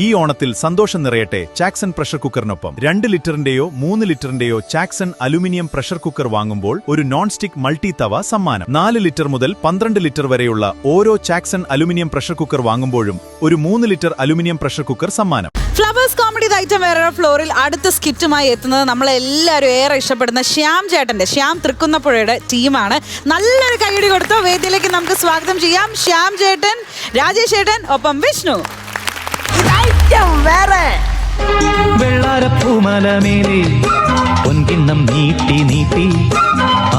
ഈ ഓണത്തിൽ സന്തോഷം നിറയട്ടെ ചാക്സൺ പ്രഷർ കുക്കറിനൊപ്പം 2 ലിറ്ററിന്റെയോ 3 ലിറ്ററിന്റെയോ ചാക്സൺ അലുമിനിയം പ്രഷർ കുക്കർ വാങ്ങുമ്പോൾ ഒരു നോൺ സ്റ്റിക് മൾട്ടി തവ സമ്മാനം. 4 ലിറ്റർ മുതൽ 12 ലിറ്റർ വരെയുള്ള ഓരോ ചാക്സൺ അലുമിനിയം പ്രഷർ കുക്കർ വാങ്ങുമ്പോഴും ഒരു 3 ലിറ്റർ അലുമിനിയം പ്രഷർ കുക്കർ സമ്മാനം. ഫ്ലവേഴ്സ് കോമഡി ഐറ്റം വേറെ ഫ്ലോറിൽ അടുത്ത സ്കിറ്റുമായി എത്തുന്നത് നമ്മളെല്ലാവരും ഏറെ ഇഷ്ടപ്പെടുന്ന ശ്യാം തൃക്കുന്നപ്പുഴയുടെ ടീമാണ്. നല്ലൊരു കൈയടി കൊടുത്തോ. വേദിയിലേക്ക് നമുക്ക് സ്വാഗതം ചെയ്യാം ശ്യാം ചേട്ടൻ, രാജേഷ് ചേട്ടൻ, ഒപ്പം വിഷ്ണു. വെള്ളാരപ്പൂമലമേലെ പൊൻകിണ്ണം നീട്ടി നീട്ടി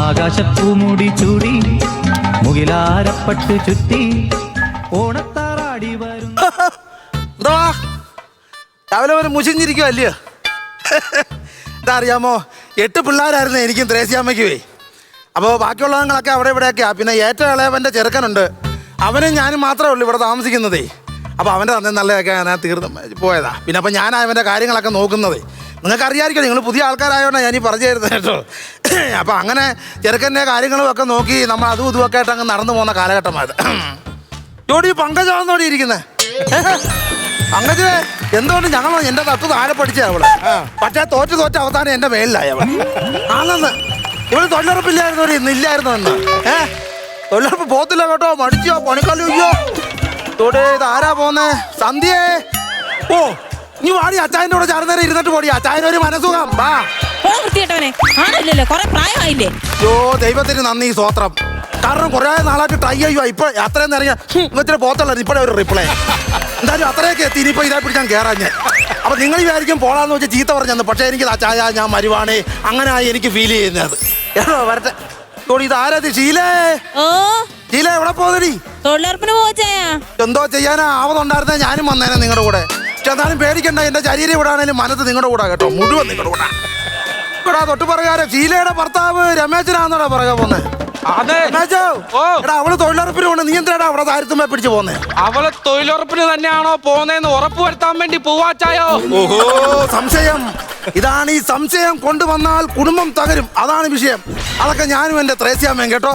ആകാശപ്പൂമുടി ചൂടി മുകിലാരപ്പട്ട് ചുറ്റി ഓണത്താറാടി വരും. രാവിലെ വരെ മുഷിഞ്ഞിരിക്കുവല്ലയോ? എന്താ അറിയാമോ, 8 പിള്ളേരായിരുന്നു എനിക്കും ത്രേസ്യാമ്മയ്ക്കുവേ. അപ്പോൾ ബാക്കിയുള്ളവങ്ങളൊക്കെ അവിടെ ഇവിടെയൊക്കെയാ. പിന്നെ ഏറ്റവും ഇളയവൻ്റെ ചെറുക്കനുണ്ട്, അവനും ഞാനും മാത്രമേ ഉള്ളൂ ഇവിടെ താമസിക്കുന്നതേ. അപ്പോൾ അവൻ്റെ തന്നെ നല്ലതൊക്കെ ഞാൻ തീർന്ന് പോയതാ. പിന്നെ അപ്പം ഞാൻ അവൻ്റെ കാര്യങ്ങളൊക്കെ നോക്കുന്നതേ. നിങ്ങൾക്ക് അറിയാമായിരിക്കും, നിങ്ങൾ പുതിയ ആൾക്കാരായതുകൊണ്ടാണ് ഞാൻ ഈ പറഞ്ഞു തരുന്നത് കേട്ടോ. അപ്പം അങ്ങനെ ചെറുക്കൻ്റെ കാര്യങ്ങളും ഒക്കെ നോക്കി നമ്മൾ അതും ഇതുമൊക്കെ ആയിട്ട് അങ്ങ് നടന്നു പോകുന്ന കാലഘട്ടമായത്. ജോഡി പങ്കജാണെന്നോടി ഇരിക്കുന്നത്. പങ്കജേ, എന്തുകൊണ്ട് ഞങ്ങൾ എൻ്റെ തത്തു താഴെ പഠിച്ചേ അവള്. പക്ഷേ തോറ്റ് അവസാനം എൻ്റെ മേലിലായി അവൾ. ആണെന്ന് ഇവള് തൊഴിലുറപ്പില്ലായിരുന്നു, ഇന്നില്ലായിരുന്നു എന്ന്. തൊഴിലുറപ്പ് പോത്തില്ല കേട്ടോ, മടിച്ചോ പണിക്കാലോ. അയ്യോ തോടെ, ഇത് ആരാ പോന്നേ? സന്ധ്യേ, ഓ നീ വാടി, അച്ചായൻ്റെ കൂടെ ചേർന്നേരം ഇരുന്നിട്ട് പോടി. അച്ചായനൊരു മനസുഖം. വാ. യോ ദൈവത്തിന് നന്ദി സ്വോത്രം. കാരണം കുറേ നാളായിട്ട് ട്രൈ ചെയ്യുക. ഇപ്പൊ അത്രയും ഇറങ്ങിയ ഇവത്തിന് പോത്തുള്ള ഇപ്പോഴേ ഒരു റിപ്ലൈ. എന്തായാലും അത്രയൊക്കെ എത്തി. ഇനിയിപ്പോൾ ഇതേ പിടിച്ചാൽ കയറാൻ ഞാൻ. അപ്പം നിങ്ങൾ വിചാരിക്കും പോളാന്ന് വെച്ചാൽ ചീത്ത പറഞ്ഞെന്ന്. പക്ഷേ എനിക്ക് ചായ ഞാൻ മരുവാണേ, അങ്ങനെ ആയി എനിക്ക് ഫീൽ ചെയ്യുന്നത്. ഏതോ വരട്ടെ. ഇത് ആരത്? ഷീലേ, ഷീല എവിടെ പോകുന്നടി? തൊഴിലുറപ്പിന് എന്തോ ചെയ്യാനാ ആവതുണ്ടായിരുന്നേ ഞാനും വന്നേനെ നിങ്ങളുടെ കൂടെ. പക്ഷെ എന്നാലും പേടിക്കണ്ട, എന്റെ ശരീരം ഇവിടെ ആണെങ്കിലും മനസ്സ് നിങ്ങളുടെ കൂടെ കേട്ടോ, മുഴുവൻ നിങ്ങളുടെ കൂടെ. ഇവിടെ തൊട്ട് പറയാറ് ഷീലയുടെ ഭർത്താവ് രമേശനാന്നോടാ പറയാ പോന്നെ. അവള് തൊഴിലുറപ്പിന് പോണേ, നീ എന്തിനാ അവിടെ താരത്തുമ്പോ പിടിച്ചു പോന്നേ? അവള് തൊഴിലുറപ്പിന് തന്നെയാണോ പോന്നേന്ന് ഉറപ്പ് വരുത്താൻ വേണ്ടി പോവാച്ചായോ? ഓഹോ, സംശയം. ഇതാണ് ഈ സംശയം കൊണ്ടുവന്നാൽ കുടുംബം തകരും. അതാണ് വിഷയം. അതൊക്കെ ഞാനും എന്റെ ത്രേസ്യാമ്മയും കേട്ടോ.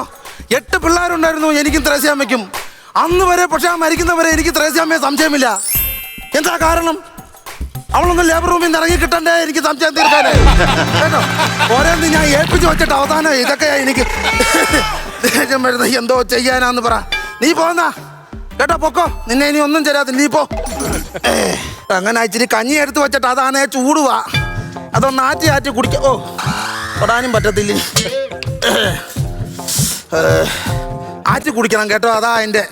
8 പിള്ളേരുണ്ടായിരുന്നു എനിക്കും ത്രേസ്യാമ്മയ്ക്കും അന്ന് വരെ. പക്ഷെ ആ മരിക്കുന്നവരെ എനിക്ക് ത്രേസ്യാമ്മയെ സംശയമില്ല. എന്താ കാരണം? അവളൊന്ന് ലേബർ റൂമിൽ നിന്ന് ഇറങ്ങി കിട്ടണ്ടേ എനിക്ക് സംശയം തീർക്കാനേ കേട്ടോ. ഓരോന്ന് ഞാൻ ഏൽപ്പിച്ച് വെച്ചിട്ട് അവസാനം ഇതൊക്കെ എനിക്ക് ദേഷ്യം വരുന്നത്. എന്തോ ചെയ്യാനാന്ന് പറ. നീ പോന്നാ കേട്ടോ, പൊക്കോ. നിന്നെ ഇനി ഒന്നും തരാത്തില്ല, നീ പോ. അങ്ങനെ ഇച്ചിരി കഞ്ഞി എടുത്ത് വെച്ചിട്ട് അതാണേ ചൂടുവാ, അതൊന്ന് ആറ്റി കുടിക്ക. ഓ തൊടാനും പറ്റത്തില്ല, ആറ്റി കുടിക്കണം കേട്ടോ. അതാ എൻ്റെ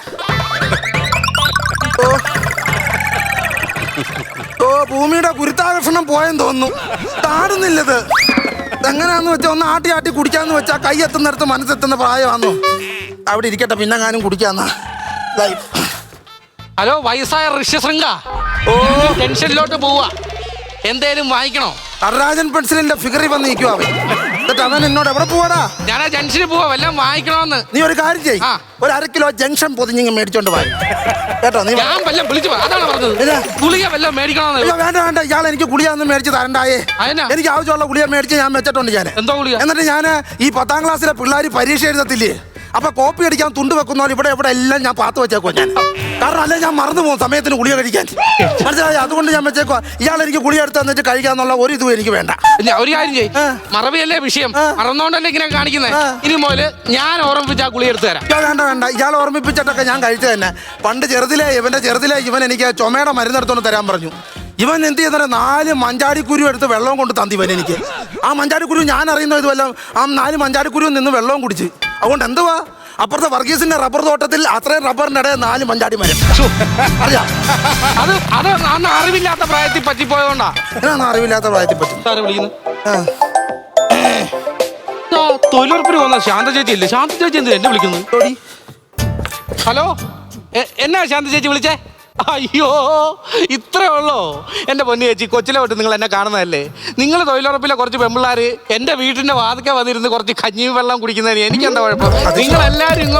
ഓ ഭൂമിയുടെ ഗുരുത്വാകർഷണം പോയെന്ന് തോന്നുന്നു. താടുന്നില്ലത്. എങ്ങനെയാന്ന് വെച്ചാൽ ഒന്ന് ആട്ടി കുടിക്കാന്ന് വെച്ചാൽ കൈ എത്തുന്നിടത്ത് മനസ്സെത്തുന്ന പ്രായമാണോ. അവിടെ ഇരിക്കട്ടെ, പിന്നെ ഞാനും കുടിക്കാന്നാ. ഹലോ, വയസ്സായ ഋഷ്യശൃംഗ. ഓ ടെൻഷനിലോട്ട് പോവാ. എന്തേലും വാങ്ങിക്കണോ? നടരാജൻ പെൻസിലിന്റെ ഫിഗറിൽ വന്ന് നിൽക്കുവാ അവൻ. എന്നിട്ട് അവൻ എന്നോട് എവിടെ പോവാടാ? ഞാൻ ആ ജംഗ്ഷനിൽ പോവാ, വല്ലതും വാങ്ങിക്കണോന്ന്. നീ ഒരു കാര്യം ചെയ്യ്, ഒരു 1/2 കിലോ ജംഗ്ഷൻ പൊതിഞ്ഞ് മേടിച്ചോണ്ട് പോയി കേട്ടോ. നീ ഞാൻ വല്ലതും വിളിച്ചു അതാണ് പറഞ്ഞത്. ഗുളിക വല്ലതും മേടിക്കണോന്ന്. വേണ്ട, ഇയാൾ എനിക്ക് ഗുളിയൊന്നും മേടിച്ച് തരണ്ടായേ. എനിക്ക് ആവശ്യമുള്ള ഗുളിക മേടിച്ച് ഞാൻ വെച്ചിട്ടുണ്ട് ഞാൻ. എന്തോ ഗുളിക? എന്നിട്ട് ഞാൻ ഈ 10ാം ക്ലാസ്സിലെ പിള്ളേർ പരീക്ഷ എഴുതത്തില്ലേ, അപ്പൊ കോപ്പി അടിക്കാൻ തുണ്ട് വെക്കുന്ന പോലെ ഇവിടെ എല്ലാം ഞാൻ പാത്ത് വെച്ചേക്കോ ഞാൻ. കാരണം അല്ലെ ഞാൻ മറന്നു പോകും സമയത്തിന് ഗുളിക കഴിക്കാൻ, മനസ്സിലായി? അതുകൊണ്ട് ഞാൻ വെച്ചേക്കോ. ഇയാൾ എനിക്ക് ഗുളിക എടുത്ത് തന്നിട്ട് കഴിക്കാന്നുള്ള ഒരു ഇതും എനിക്ക് വേണ്ട. ഒരു കാര്യം ചെയ്യ്, മറവിയല്ലേ വിഷയം, മറന്നോണ്ടല്ലേ ഇങ്ങനെ കാണിക്കുന്നത്. ഇനി മുതല് ഞാൻ ഓർമ്മിപ്പിച്ച ആ ഗുളിക എടുത്തു തരാം. വേണ്ട, ഇയാൾ ഓർമ്മിപ്പിച്ചിട്ടൊക്കെ ഞാൻ കഴിച്ചു തന്നെ. പണ്ട് ഇവന്റെ ചെറുതിലെ ഇവൻ എനിക്ക് ചുമയുടെ മരുന്നെടുത്തോണ്ട് തരാൻ പറഞ്ഞു. ഇവൻ എന്ത് ചെയ്യുന്ന 4 മഞ്ചാടിക്കുരു എടുത്ത് വെള്ളവും കൊണ്ട് തന്തി ഇവൻ എനിക്ക്. ആ മഞ്ചാടിക്കുരു ഞാൻ അറിയുന്ന ഇതുവല്ല, ആ 4 മഞ്ചാടിക്കുരു നിന്ന് വെള്ളവും കുടിച്ച്. അതുകൊണ്ട് എന്തുവാ, അപ്പുറത്തെ വർഗീസിന്റെ റബ്ബർ തോട്ടത്തിൽ അത്രയും റബ്ബറിന്റെ ഇടയിൽ 4 മഞ്ചാടി മരം. അറിയാം, അത് അന്ന് അറിവില്ലാത്ത പ്രായത്തിൽ പറ്റിപ്പോയതുകൊണ്ടാ. അറിവില്ലാത്ത പ്രായത്തിൽ പറ്റി തൊഴിലുറപ്പിന് പോകുന്ന ശാന്ത ചേച്ചി ഇല്ലേ? ശാന്ത ചേച്ചി എന്ത് എന്നെ വിളിക്കുന്നു? ഹലോ, എന്നാ ശാന്ത ചേച്ചി വിളിച്ചേ? അയ്യോ, ഇത്രേ ഉള്ളോ? എൻ്റെ പൊന്നു ചേച്ചി, കൊച്ചിലെ തൊട്ട് നിങ്ങൾ എന്നെ കാണുന്നതല്ലേ. നിങ്ങൾ തൊഴിലുറപ്പിലെ കുറച്ച് പെമ്പിള്ളാർ എൻ്റെ വീട്ടിൻ്റെ വാതിക്കെ വന്നിരുന്ന് കുറച്ച് കഞ്ഞി വെള്ളം കുടിക്കുന്നതിന് എനിക്കെന്താ കുഴപ്പം? നിങ്ങളെല്ലാവരും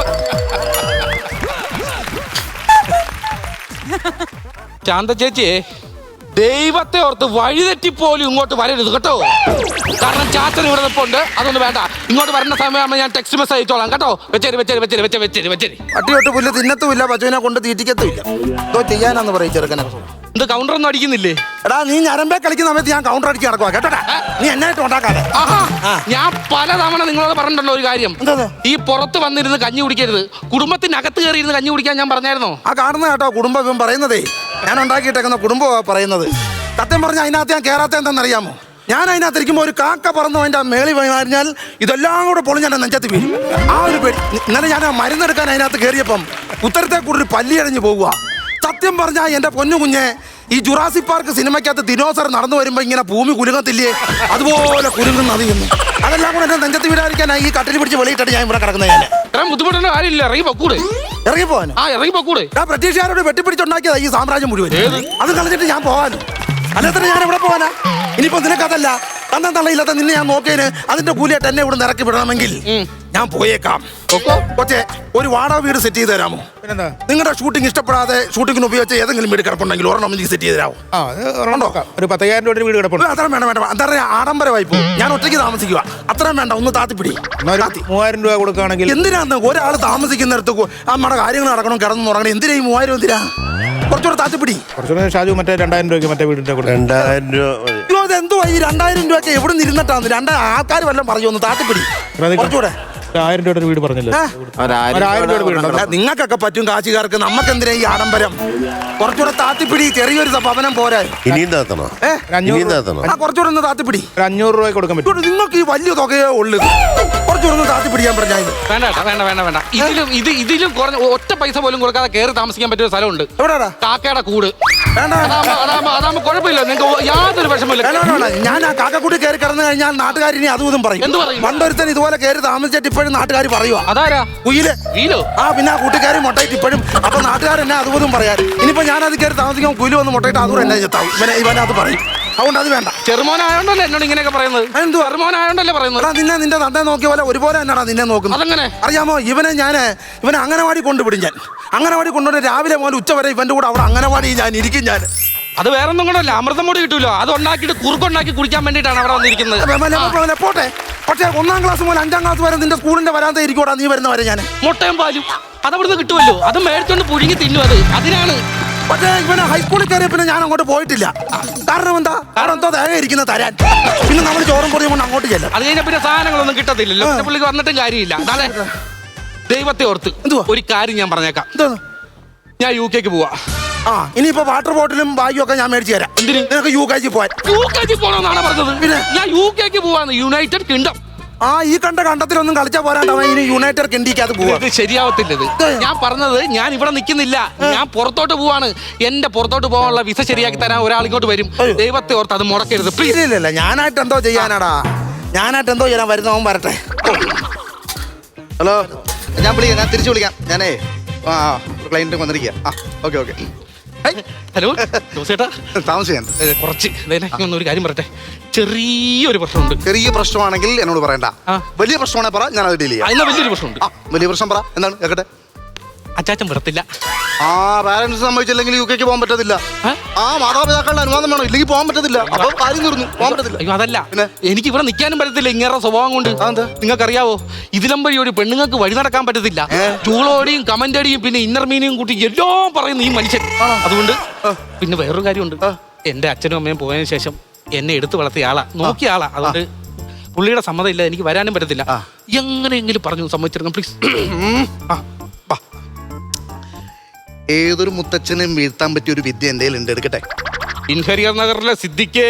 ശാന്ത ചേച്ചിയെ, ദൈവത്തെ ഓർത്ത് വഴിതെറ്റിപ്പോലും ഇങ്ങോട്ട് വരരുത് കേട്ടോ. കാരണം ചാച്ചൻ ഇവിടെ നിൽപ്പുണ്ട്, അതൊന്നും വേണ്ട. ഇങ്ങോട്ട് വരുന്ന സമയമാകുമ്പോൾ ഞാൻ ടെക്സ്റ്റ് മെസ്സേജ് അയച്ചോളാം കേട്ടോ. വെച്ചേരി. അട്ടിയൊട്ട് പുല്ല് തിന്നത്തുമില്ല, പശുവിനെ കൊണ്ട് തീറ്റിക്കത്തുമില്ല. എന്തോ ചെയ്യാനാന്ന് പറയും ചെറുക്കനെ. ഇത് കൗണ്ടർ ഒന്നും അടിക്കുന്നില്ലേ? എടാ നീ ഞരമ്പേ കളിക്കുന്ന സമയത്ത് ഞാൻ കൗണ്ടർ അടിച്ച് നടക്കുക കേട്ടോടാ. നീ എന്നായിട്ട് ഉണ്ടാക്കാതെ. ആഹാ, ഞാൻ പലതവണ നിങ്ങളോട് പറഞ്ഞിട്ടുള്ള ഒരു കാര്യം, എന്താ? ഈ പുറത്ത് വന്നിരുന്ന് കഞ്ഞി കുടിക്കരുത്, കുടുംബത്തിനകത്ത് കയറി ഇരുന്ന് കഞ്ഞി കുടിക്കാൻ ഞാൻ പറഞ്ഞായിരുന്നോ? ആ കാണുന്ന കേട്ടോ കുടുംബം ഇവൻ പറയുന്നതേ, ഞാൻ ഉണ്ടാക്കിയിട്ടേക്കുന്ന കുടുംബമാണ് പറയുന്നത്. സത്യം പറഞ്ഞാൽ അതിനകത്ത് ഞാൻ കയറാത്ത എന്താണെന്നറിയാമോ? ഞാൻ അതിനകത്ത് ഇരിക്കുമ്പോൾ ഒരു കാക്ക പറന്നു അതിൻ്റെ മേളി കഴിഞ്ഞാൽ ഇതെല്ലാം കൂടെ പൊളിഞ്ഞ നെഞ്ചത്ത് വീഴും. ആ ഒരു പേടി. ഇന്നലെ ഞാൻ മരുന്നെടുക്കാൻ അതിനകത്ത് കയറിയപ്പം ഉത്തരത്തെ കൂടി ഒരു പല്ലി അടഞ്ഞു പോകുക. സത്യം പറഞ്ഞാൽ എൻ്റെ പൊന്നു കുഞ്ഞെ, ഈ ജുറാസിക് പാർക്ക് സിനിമയ്ക്കകത്ത് ദിനോസർ നടന്നു വരുമ്പോൾ ഇങ്ങനെ ഭൂമി കുലുങ്ങത്തില്ലേ, അതുപോലെ കുലുങ്ങുന്ന അറിയുന്നു. അതെല്ലാം കൂടെ എൻ്റെ നെഞ്ചത്ത് വീഴാതിരിക്കാനായി ഈ കട്ടിൽ പിടിച്ച് വെളിയിട്ടിട്ട് ഞാൻ ഇവിടെ കിടക്കുന്നത്. ഞാൻ ഇത്രയും ബുദ്ധിമുട്ടുള്ള കാര്യമില്ല, ഇറങ്ങി പൊക്കൂടെ? ഇറങ്ങിപ്പോവാൻ ഇറങ്ങി പൊക്കൂടെ? ഞാൻ ബ്രിട്ടീഷുകാരോട് വെട്ടിപ്പിടിച്ചുണ്ടാക്കിയതാ ഈ സാമ്രാജ്യം മുഴുവൻ. അത് കളഞ്ഞിട്ട് ഞാൻ പോകാനും അല്ലാത്ത ഞാൻ എവിടെ പോകാനാ? ഇനിയിപ്പോ നിനക്കതല്ല, തന്നാ തള്ളയില്ലാത്ത നിന്നെ ഞാൻ നോക്കിയതിന് അതിന്റെ കൂലിയായിട്ട് എന്നെ ഇവിടെ ഇറക്കി വിടണമെങ്കിൽ ഞാൻ പോയേക്കാം. കൊച്ചേ, ഒരു വാടക വീട് സെറ്റ് ചെയ്ത് തരാമോ? നിങ്ങളുടെ ഷൂട്ടിംഗ് ഇഷ്ടപ്പെടാതെ ഷൂട്ടിങ്ങിന് ഉപയോഗിച്ച ഏതെങ്കിലും വീട് കിടപ്പുണ്ടെങ്കിൽ ഒരെണ്ണം എനിക്ക് സെറ്റ് ചെയ്ത് തരാമോ? ഒരു 10,000 രൂപ വീട് കിടപ്പുണ്ട്. അത്രയും വേണ്ട വേണ്ട, എന്താ പറയാ, ആഡംബരമായി പോകും. ഞാൻ ഒറ്റയ്ക്ക് താമസിക്കുക, അത്രയും വേണ്ട. ഒന്ന് താത്തിപ്പിടി. 3,000 രൂപ കൊടുക്കുകയാണെങ്കിൽ എന്തിനാന്ന് ഒരാൾ താമസിക്കുന്നിടത്ത് നമ്മുടെ കാര്യങ്ങൾ നടക്കണം, കിടന്നു തുടങ്ങണം. എന്തിനാ ഈ 3,000? എന്തിനാ? കുറച്ചുകൂടെ താത്തിപ്പിടി. കുറച്ചുകൂടെ ഷാജു മറ്റേ 2,000 രൂപയ്ക്ക് മറ്റേ വീടിന്റെ കൂടെ 2,000 രൂപ മതി. അയ്യോ, അതെന്തുവാ ഈ 2,000 രൂപയ്ക്ക് എവിടെ നിന്ന് ഇരുന്നിട്ടാന്ന്? ആൾക്കാർ വല്ലതും പറയൂ, ഒന്ന് താത്തിപ്പിടി. കുറച്ചുകൂടെ 1,000 രൂപയുടെ ഒരു വീട് പറഞ്ഞില്ല. 1,000 രൂപയുടെ വീടുണ്ടോ? നിങ്ങൾക്കൊക്കെ പറ്റും കാശുകാർക്ക്, നമുക്ക് എന്തിനാ ഈ ആഡംബരം? കുറച്ചുകൂടെ താത്തിപ്പിടി. ചെറിയൊരു ഭവനം പോരാ. ഇനിയും താത്തണോ? ഇനിയും താത്തണോ? കുറച്ചുകൂടെ ഒന്ന് താത്തിപ്പിടി. 500 രൂപ കൊടുക്കാൻ പറ്റും. നിങ്ങൾക്ക് ഈ വലിയ തുകയോ ഉള്ളത്, കുറച്ചുകൂടെ ഒന്ന് താത്തിപ്പിടിക്കാൻ പറഞ്ഞാൽ. വേണ്ട വേണ്ട വേണ്ട വേണ്ട, ഇതിലും കുറഞ്ഞ ഒറ്റ പൈസ പോലും കൊടുക്കാതെ കയറി താമസിക്കാൻ പറ്റിയ സ്ഥലമുണ്ട്. എവിടെടാ? കാക്കയുടെ കൂട്. വേണ്ട അതാകുമ്പോ കുഴപ്പമില്ല, നിങ്ങൾക്ക് യാതൊരു വിഷമമില്ല. ഞാൻ ആ കാക്കക്കൂട്ടി കയറി കിടന്നു കഴിഞ്ഞാൽ നാട്ടുകാരിനി അതും ഇതും പറയും. എന്ത് പറയും? പണ്ടൊരുത്തൻ ഇതുപോലെ കയറി താമസിച്ചിട്ട് ഇപ്പോഴും നാട്ടുകാർ പറയുക. അതാരാ? കുയില്. വീലോ? ആ, പിന്നെ ആ കൂട്ടുകാരി മുട്ടയിട്ട് ഇപ്പോഴും. അപ്പൊ നാട്ടുകാരെന്നെ അതും ഇതും പറയാൻ. ഇനിയിപ്പോ ഞാൻ അത് കയറി താമസിക്കുമ്പോൾ കുയില് വന്ന് മുട്ടയിട്ട് അതും എന്നെ ചെത്താവും. ഇവനെ അത് പറയും. അതുകൊണ്ട് അത് വേണ്ട. ചെറുമോനായോണ്ടല്ലേ എന്നോട് ഇങ്ങനെയൊക്കെ പറയുന്നത്? എന്തുവാ? ചെറുമോനായോണ്ടല്ലേ പറയുന്നത്? നിന്റെ തന്തെ നോക്കിയ പോലെ ഒരുപോലെ തന്നെയാടാ നിന്നെ നോക്കുന്നത്. അതെങ്ങനെ അറിയാമോ? ഇവനെ അംഗനവാടി കൊണ്ടുവിടും. ഞാൻ അംഗനവാടി കൊണ്ടുവന്ന് രാവിലെ മുതൽ ഉച്ച വരെ ഇവന്റെ കൂടെ അവിടെ അംഗനവാടി ഞാൻ ഇരിക്കും. ഞാൻ അത് വേറൊന്നും കൊണ്ടല്ല, അമൃതം പൊടി കിട്ടൂലോ, അത് ഉണ്ടാക്കിയിട്ട് കുറുക്കുണ്ടാക്കി കുടിക്കാൻ വേണ്ടിയിട്ടാണ് അവിടെ വന്നിരിക്കുന്നത്. പോട്ടെ. പക്ഷേ 1-ാം ക്ലാസ് മുതൽ 5-ാം ക്ലാസ് വരെ നിന്റെ സ്കൂളിന്റെ വരാതെ ഇരിക്കൂടാ നീ വരുന്ന വരെ. ഞാൻ മുട്ടയും പാലും അതവിടുന്ന് കിട്ടുമല്ലോ, അത് മേടിച്ചോണ്ട് പുഴുങ്ങി തിന്നു. അതിനാണ്. പക്ഷേ ഇവനെ ഹൈസ്കൂളിൽ കയറിയ പിന്നെ ഞാൻ അങ്ങോട്ട് പോയിട്ടില്ല. കാരണം എന്താ? കാരണം എന്തോ തേങ്ങ ഇരിക്കുന്ന തരാൻ. പിന്നെ നമ്മൾ ചോറും പൊടിയും കൊണ്ട് അങ്ങോട്ട് ചെല്ലാം. അത് കഴിഞ്ഞാൽ പിന്നെ സാധനങ്ങളൊന്നും കിട്ടത്തില്ലല്ലോ. പുള്ളിക്ക് വന്നിട്ടും കാര്യമില്ല. നാളെ ദൈവത്തെ ഓർത്ത് ഒരു കാര്യം ഞാൻ പറഞ്ഞേക്കാം. ഞാൻ UK പോവാ. ഇനിയിപ്പോ വാട്ടർ ബോട്ടിലും ബാഗും ഒക്കെ ഞാൻ മേടിച്ചു തരാം. നിനക്ക് UK പോവാൻ. UK പോകണമെന്നാണ് പറഞ്ഞത്. പിന്നെ ഞാൻ UK പോവാന്ന്, യുണൈറ്റഡ് കിങ്ഡം. ഈ കണ്ടത്തിലൊന്നും കളിച്ചാൽ പോരാണ്ടവൻ ഇനി യുണൈറ്റഡ് കിണ്ടിക്കകത്ത് പോവാ. ശരിയാവത്തില്ലത്. ഞാൻ പറഞ്ഞത് ഞാൻ ഇവിടെ നിൽക്കുന്നില്ല, ഞാൻ പുറത്തോട്ട് പോവാണ്. എന്റെ പുറത്തോട്ട് പോകാനുള്ള വിസ ശരിയാക്കി തരാൻ ഒരാൾ ഇങ്ങോട്ട് വരും. ദൈവത്തെ ഓർത്ത് അത് മുടക്കരുത് പ്ലീസ്. ഇല്ല, ഞാനായിട്ട് എന്തോ ചെയ്യാനാടാ? ഞാനായിട്ട് എന്തോ ചെയ്യാൻ വരുന്നവൻ വരട്ടെ. ഹലോ, ഞാൻ തിരിച്ചു വിളിക്കാം. ഞാനേ ക്ലയന്റ് വന്നിരിക്കുക. ഓക്കെ. ഹലോ ജോസേട്ടാ, താമസിക്കാൻ കുറച്ച് ഒരു കാര്യം പറയട്ടെ. ചെറിയൊരു പ്രശ്നമുണ്ട്. ചെറിയ പ്രശ്നമാണെങ്കിൽ എന്നോട് പറയണ്ട. വലിയ പ്രശ്നമാണെങ്കിൽ പറ, ഞാൻ അത് ഡീൽ ചെയ്യാം. അതിന് വലിയൊരു പ്രശ്നമുണ്ട്. വലിയ പ്രശ്നം പറ, എന്താണ് കേക്കട്ടെ. അച്ചാച്ചൻ വിടത്തില്ല. പാരന്റ്സ് സമ്മതിച്ചില്ലെങ്കിൽ UK പോകാൻ പറ്റത്തില്ല. മാതാപിതാക്കളുടെ അനുവാദം വേണം, ഇല്ലെങ്കിൽ പോകാൻ പറ്റത്തില്ല. അപ്പൊ കാര്യം തീർന്നു, പോകാൻ പറ്റത്തില്ല. അയ്യോ അതല്ല, എനിക്ക് ഇവിടെ നിൽക്കാനും പറ്റത്തില്ല ഇങ്ങനെ സ്വഭാവം കൊണ്ട്. നിങ്ങൾക്കറിയാവോ, ഇതിലും വഴി ഒരു പെണ്ണുങ്ങൾക്ക് വഴി നടക്കാൻ പറ്റത്തില്ല. ചൂളോടിയും കമന്റടിയും പിന്നെ ഇന്നർ മീനിയും കൂട്ടി എല്ലാം പറയുന്നു ഈ മനുഷ്യൻ. അതുകൊണ്ട് പിന്നെ വേറൊരു കാര്യമുണ്ട്. എന്റെ അച്ഛനും അമ്മയും പോയതിനു ശേഷം എന്നെ എടുത്തു വളർത്തിയ ആളാ, നോക്കിയ ആളാ. അതുകൊണ്ട് പുള്ളിയുടെ സമ്മതം ഇല്ല, എനിക്ക് വരാനും പറ്റത്തില്ല. എങ്ങനെയെങ്കിലും പറഞ്ഞു സമ്മതിച്ചെടുക്കണം പ്ലീസ്. ഏതൊരു മുത്തച്ഛനെയും വീഴ്ത്താൻ പറ്റിയ ഒരു വിദ്യ എന്റെ ഉണ്ട്, എടുക്കട്ടെ. ഇൻഹരിയർ നഗറിലെ സിദ്ദിഖേ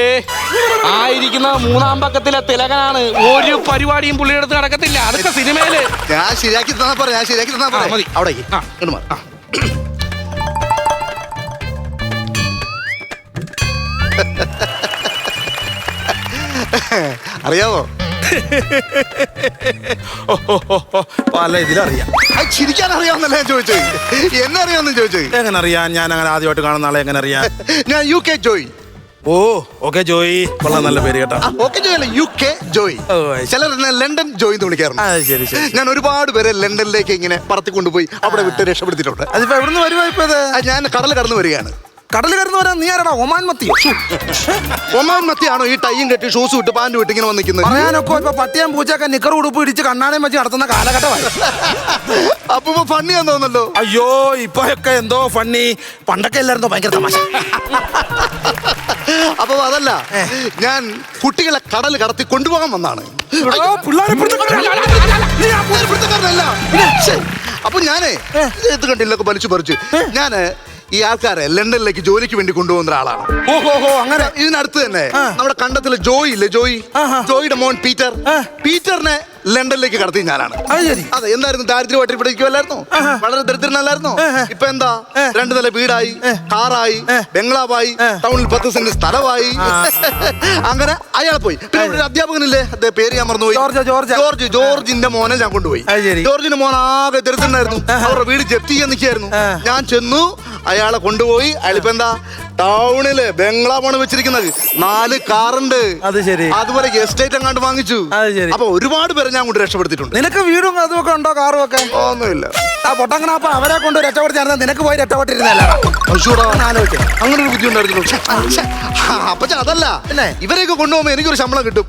ആയിരിക്കുന്ന 3-ാം പക്കത്തിലെ തിലകനാണ്. ഒരു പരിപാടിയും പുള്ളിയുടെ അടുത്ത് നടക്കത്തില്ല. അതൊക്കെ സിനിമയില്. ഞാൻ ശരിയാക്കി തന്നാ പറയാ. മതി. അവിടെ അറിയാവോ? പല ഇതിലറിയാം. ചിരിക്കാൻ അറിയാവുന്നല്ലേ ഞാൻ ചോദിച്ചത്? എന്നെ അറിയാമെന്ന് ചോദിച്ചത്? എങ്ങനെ അറിയാൻ? ഞാൻ അങ്ങനെ ആദ്യമായിട്ട് കാണുന്ന ആളെ എങ്ങനെ അറിയാൻ? ഞാൻ UK ജോയ്. ഓക്കെ ജോയി, കൊള്ളാം, നല്ല പേര് കേട്ടോ. ഓക്കെ ജോയ് അല്ല, UK ജോയ്. ചിലർ ലണ്ടൻ ജോയ് എന്ന് വിളിക്കാറുണ്ട്. ശരി. ഞാൻ ഒരുപാട് പേരെ ലണ്ടനിലേക്ക് ഇങ്ങനെ പറത്തി കൊണ്ടുപോയി അവിടെ വിട്ട് രക്ഷപ്പെടുത്തിയിട്ടുണ്ട്. അതിപ്പോ എവിടുന്ന് വരുവാ? ഇപ്പൊ ഞാൻ കടൽ കടന്നു വരികയാണ്. കടൽ കയറുന്ന വരാൻ നീ ആരടാ ഒമാൻ മത്തിയോ? ഒമാൻ മത്തിയാണോ ഈ ടൈയും കെട്ടി ഷൂസ് വിട്ട് പാൻറ് വിട്ട് ഇങ്ങനെ വന്നിരിക്കുന്നത്? പറയാനൊക്കെ ഇപ്പൊ പട്ടിയാൻ പൂച്ചയൊക്കെ നിക്കർ ഉടുപ്പ് ഇടിച്ച് കണ്ണാടയും വെച്ച് നടത്തുന്ന കാലഘട്ടമായി. അപ്പൊ ഫണ്ണിയാന്ന് തോന്നല്ലോ. അയ്യോ ഇപ്പൊക്കെ എന്തോ ഫണ്ണി, പണ്ടൊക്കെ എല്ലായിരുന്നോ ഭയങ്കര തമാശ. അപ്പൊ അതല്ല, ഞാൻ കുട്ടികളെ കടൽ കടത്തി കൊണ്ടുപോകാൻ വന്നാണ്. അപ്പൊ ഞാനേ ഇത് കണ്ടില്ലൊക്കെ വലിച്ചു പറിച്ച് ഞാന് ഈ ആൾക്കാരെ ലണ്ടനിലേക്ക് ജോലിക്ക് വേണ്ടി കൊണ്ടുപോകുന്ന ഒരാളാണ്. ഓഹോ അങ്ങനെ. ഇതിനടുത്ത് തന്നെ നമ്മുടെ കണ്ടത്തിലെ ജോയി ഇല്ലേ, ജോയിയുടെ മോൻ പീറ്ററിനെ ലണ്ടനിലേക്ക് കടത്തി ഞാനാണ്. അതെ, എന്തായിരുന്നു ദാരിദ്ര്യമായിട്ട് ഇവിടെ ഇരിക്കുമല്ലായിരുന്നു? വളരെ ദരിദ്രനല്ലായിരുന്നു. ഇപ്പൊ എന്താ 2 നില വീടായി, കാറായി, ബംഗ്ലാവായി, ടൗണിൽ 10 സെന്റ് സ്ഥലമായി. അങ്ങനെ അയാൾ പോയി. പിന്നെ ഒരു അധ്യാപകനില്ലേ, അദ്ദേഹം പേര് ഞാൻ മറന്നുപോയി. ജോർജിന്റെ മോനെ ഞാൻ കൊണ്ടുപോയി. ജോർജിന്റെ മോൻ ആകെ ദരിദ്രനായിരുന്നു. അവരുടെ വീട് ജപ്തി ചെയ്യാൻ നിൽക്കായിരുന്നു. ഞാൻ ചെന്നു, അയാളെ കൊണ്ടുപോയി. അയാളിപ്പോ എന്താ ടൗണില് ബംഗ്ലാവാണ് വെച്ചിരിക്കുന്നത്. 4 കാറുണ്ട്. അത് ശരി. അതുപോലെ എസ്റ്റേറ്റ് അങ്ങാണ്ട് വാങ്ങിച്ചു. അപ്പൊ ഒരുപാട് പേരെ ഞാൻ കൊണ്ട് രക്ഷപ്പെടുത്തിയിട്ടുണ്ട്. നിനക്ക് വീടും അതുമൊക്കെ ഉണ്ടോ, കാറും ഒക്കെ? ഒന്നുമില്ല. ആ പൊട്ടങ്ങണാപ്പ അവരെ കൊണ്ട് രക്ഷപ്പെടുത്തിയായിരുന്നു, നിനക്ക് പോയി രക്ഷപ്പെട്ടിരുന്നല്ല. അങ്ങനെ ഒരു ബുദ്ധി ഉണ്ടായിരുന്നു. അപ്പൊ അതല്ല, ഇവരെയൊക്കെ കൊണ്ടുപോകുമ്പോ എനിക്കൊരു ശമ്പളം കിട്ടും.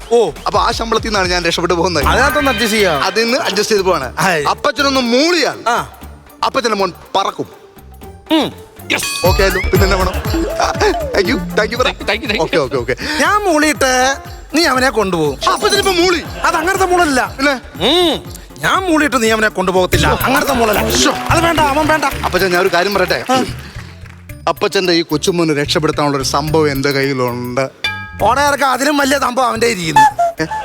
അപ്പൊ ആ ശമ്പളത്തിൽ നിന്നാണ് ഞാൻ രക്ഷപ്പെട്ടു പോകുന്നത്. അതിനകത്തൊന്ന് അഡ്ജസ്റ്റ് ചെയ്യാം. അതിന്ന് അഡ്ജസ്റ്റ് ചെയ്ത് പോവാണ്. അപ്പച്ചനൊന്ന് മൂളിയാൽ അപ്പച്ചന്റെ മോൻ പറക്കും. ഓക്കെ ആയിരുന്നു. പിന്നെ വേണം. ഞാൻ മൂളിയിട്ട് നീ അവനെ കൊണ്ടുപോകും. അപ്പച്ചനിപ്പോ മൂളി. അത് അങ്ങനത്തെ മൂളല്ല. ഞാൻ മൂളിയിട്ട് നീ അവനെ കൊണ്ടുപോകത്തില്ല. അങ്ങനത്തെ മൂളല്ല. അത് വേണ്ട, അവൻ വേണ്ട. അപ്പച്ചൻ ഞാൻ ഒരു കാര്യം പറയട്ടെ. അപ്പച്ചന്റെ ഈ കൊച്ചുമോന് രക്ഷപ്പെടുത്താനുള്ള ഒരു സംഭവം എന്റെ കയ്യിലുണ്ട്. ഓണയിറക്കം അതിലും വലിയ സംഭവം അവന്റെ ഇരിക്കുന്നു.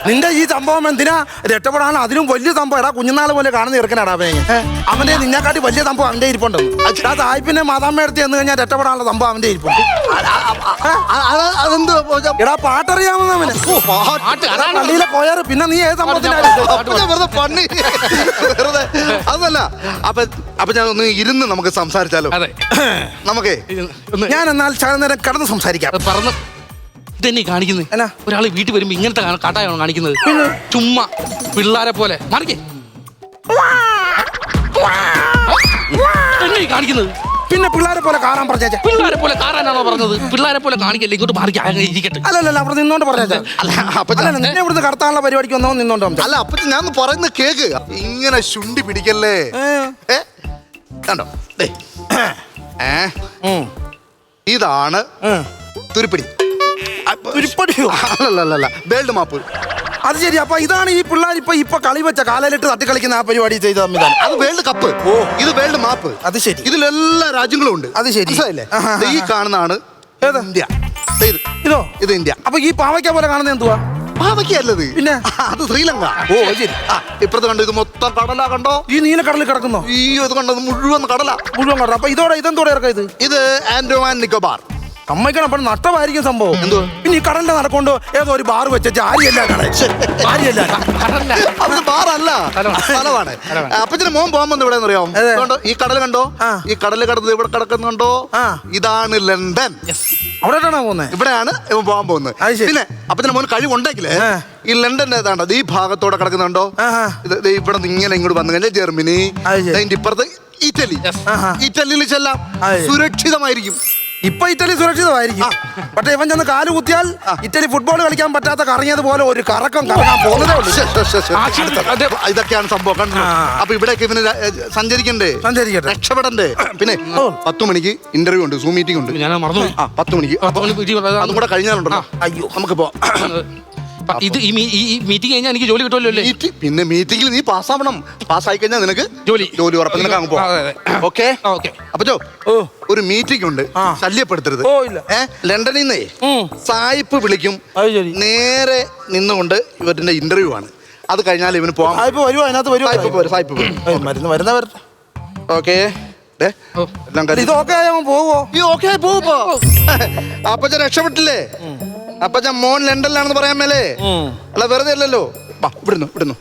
നിന്റെ ഈ സംഭവം എന്തിനാ രക്ഷപ്പെടാൻ? അതിലും വലിയ സംഭവം എടാ, കുഞ്ഞുനാള് പോലെ കാണുന്ന ഇറക്കനാടാ അവന്റെ. നിന്നെക്കാട്ടി വലിയ സംഭവം അവന്റെ ഇരിപ്പുണ്ടെന്ന്. ആ തായ്പിന്നെ മാതാമ്മ എടുത്ത് ചെന്ന് കഴിഞ്ഞാൽ രക്ഷപ്പെടാനുള്ള സംഭവം അവന്റെ ഇരിപ്പുണ്ട്. എടാ പാട്ടറിയാവുന്ന അവന് പള്ളിയിലെ കോയാറ്. പിന്നെ നീ ഏത് പണി വെറുതെ അതല്ല. അപ്പൊ ഞാൻ ഒന്ന് ഇരുന്ന് നമുക്ക് സംസാരിച്ചാലോ? നമുക്കേ ഞാൻ എന്നാൽ ചില നേരം കിടന്ന് സംസാരിക്കാം. ഇതെന്നെ കാണിക്കുന്നത് ഒരാള് വീട്ടിൽ വരുമ്പോ ഇങ്ങനത്തെ കാട്ടായാണോ കാണിക്കുന്നത്? ചുമ്മാ പിള്ളാരെ പോലെ മാറിക്കേ എന്നെ കാണിക്കുന്നത്. പിന്നെ പിള്ളേരെ പോലെ കാറാൻ പറഞ്ഞേ. പിള്ളേരെ പോലെ കാറാനാണോ പറഞ്ഞത്? പിള്ളേരെ പോലെ കാണിക്കല്ലേ, ഇങ്ങോട്ട് മാറിക്കാൻ ഇരിക്കട്ടെ. അല്ലല്ല, അവിടെ നിന്നോണ്ട് പറഞ്ഞേ. നിന്നെ ഇവിടുന്ന് കടത്താനുള്ള പരിപാടിക്ക് വന്നോ നിന്നോണ്ട്. അല്ല, അപ്പൊ ഞാൻ പറയുന്ന കേക്ക് ഇങ്ങനെ ശുണ്ടി പിടിക്കല്ലേ. കണ്ടോ, ഇതാണ് തുരുപ്പിടി. അല്ലല്ല, വേൾഡ് മാപ്പ്. അത് ശരി. അപ്പൊ ഇതാണ് ഈ പിള്ളേർ ഇപ്പൊ കളി വെച്ച കാലയിലിട്ട് തട്ടി കളിക്കുന്ന ആ പരിപാടി ചെയ്ത സംവിധാനം. അത് വേൾഡ് കപ്പ്. ഇത് വേൾഡ് മാപ്പ്. അത് ശരി. ഇതിലെല്ലാ രാജ്യങ്ങളും ഉണ്ട്. അത് ശരി. ഈ കാണുന്നതാണ് ഇന്ത്യ. ഇതോ? ഇത് ഇന്ത്യ. അപ്പൊ ഈ പാവയ്ക്ക പോലെ കാണുന്നത് എന്തുവാ? പാവയ്ക്കല്ലത്, പിന്നെ അത് ശ്രീലങ്ക. ഓ ശരി. ഇപ്പുറത്ത് കണ്ടോ, ഇത് മൊത്തം കടല. കണ്ടോ ഈ നീലക്കടലിൽ കിടക്കുന്നോ? ഈ ഇത് കണ്ടോ, മുഴുവൻ കടല. അപ്പൊ ഇതെന്തോടെ ഇറക്കാം? ഇത് ആൻഡമാൻ നിക്കോബാർ. സമ്മതിക്കണം. അപ്പോൾ നഷ്ടമായിരിക്കും സംഭവം. എന്തോ പിന്നെ ഈ കടലിന്റെ നടക്കൊണ്ടോ ഏതോ ഒരു ബാർ വെച്ചാൽ ആര്യല്ല ബാറല്ല, സ്ഥലമാണ്. അപ്പച്ചന് മോൻ പോകുമ്പോ ഇവിടെ അറിയാം. ഈ കടൽ കണ്ടോ, ഈ കടല് കടന്ന് ഇവിടെ കിടക്കുന്നുണ്ടോ? ഇതാണ് ലണ്ടൻ. അവിടെയാണോ പോകുന്നത്? ഇവിടെയാണ് ഇവൻ പോകാൻ പോകുന്നത്. പിന്നെ അപ്പച്ചന് മോൻ കഴിവുണ്ടെങ്കിലേ ഈ ലണ്ടൻ ഏതാണ്ടോ ഈ ഭാഗത്തോടെ കിടക്കുന്നുണ്ടോ? ഇവിടെ നിന്ന് ഇങ്ങനെ ഇങ്ങോട്ട് വന്നു കഴിഞ്ഞാൽ ജർമ്മനി, അതിന്റെ ഇപ്പുറത്ത് ഇറ്റലി. ഇറ്റലിയിൽ ചെല്ലാം, സുരക്ഷിതമായിരിക്കും. ഇപ്പൊ ഇറ്റലി സുരക്ഷിതമായിരിക്കും. പക്ഷെ ഇവൻ ചെന്ന് കാല് കുത്തിയാൽ ഇറ്റലി ഫുട്ബോൾ കളിക്കാൻ പറ്റാത്ത കറങ്ങിയതുപോലെ ഒരു കറക്കം കറങ്ങാൻ പോകുന്നതേ ഉള്ളൂ. ഇതൊക്കെയാണ് സംഭവം. അപ്പൊ ഇവിടെയൊക്കെ ഇവന് സഞ്ചരിക്കണ്ടേ, രക്ഷപ്പെടണ്ടേ. പിന്നെ 10 മണിക്ക് ഇന്റർവ്യൂ ഉണ്ട്, സൂം മീറ്റിംഗ് ഉണ്ട്. 10 മണിക്ക്. അതും കൂടെ കഴിഞ്ഞാലുണ്ടല്ലോ, അയ്യോ നമുക്ക് പോവാം. ഇത് ഈ മീറ്റിംഗ് കഴിഞ്ഞാൽ എനിക്ക് ജോലി കിട്ടുമല്ലോ അല്ലേ? പിന്നെ മീറ്റിംഗിൽ നീ പാസ്സാവണം. പാസ്സായി കഴിഞ്ഞാൽ നിനക്ക് ജോലി ഉറപ്പ്. നിനക്ക് അങ്ങ് പോവാം. ഓക്കെ. അപ്പച്ചോ ഒരു മീറ്റിംഗ് ഉണ്ട്, ശല്യപ്പെടുത്തരുത്. ലണ്ടനിൽ നിന്നേ സായിപ്പ് വിളിക്കും. നേരെ നിന്നുകൊണ്ട് ഇവരുടെ ഇന്റർവ്യൂ ആണ്. അത് കഴിഞ്ഞാൽ ഇവന് പോവാം. ഓക്കെ. അപ്പച്ച രക്ഷപ്പെട്ടില്ലേ? അപ്പച്ച മോൻ ലണ്ടനിലാണെന്ന് പറയാൻ മേലേ? അല്ല വെറുതെ അല്ലല്ലോ. ഇവിടുന്നു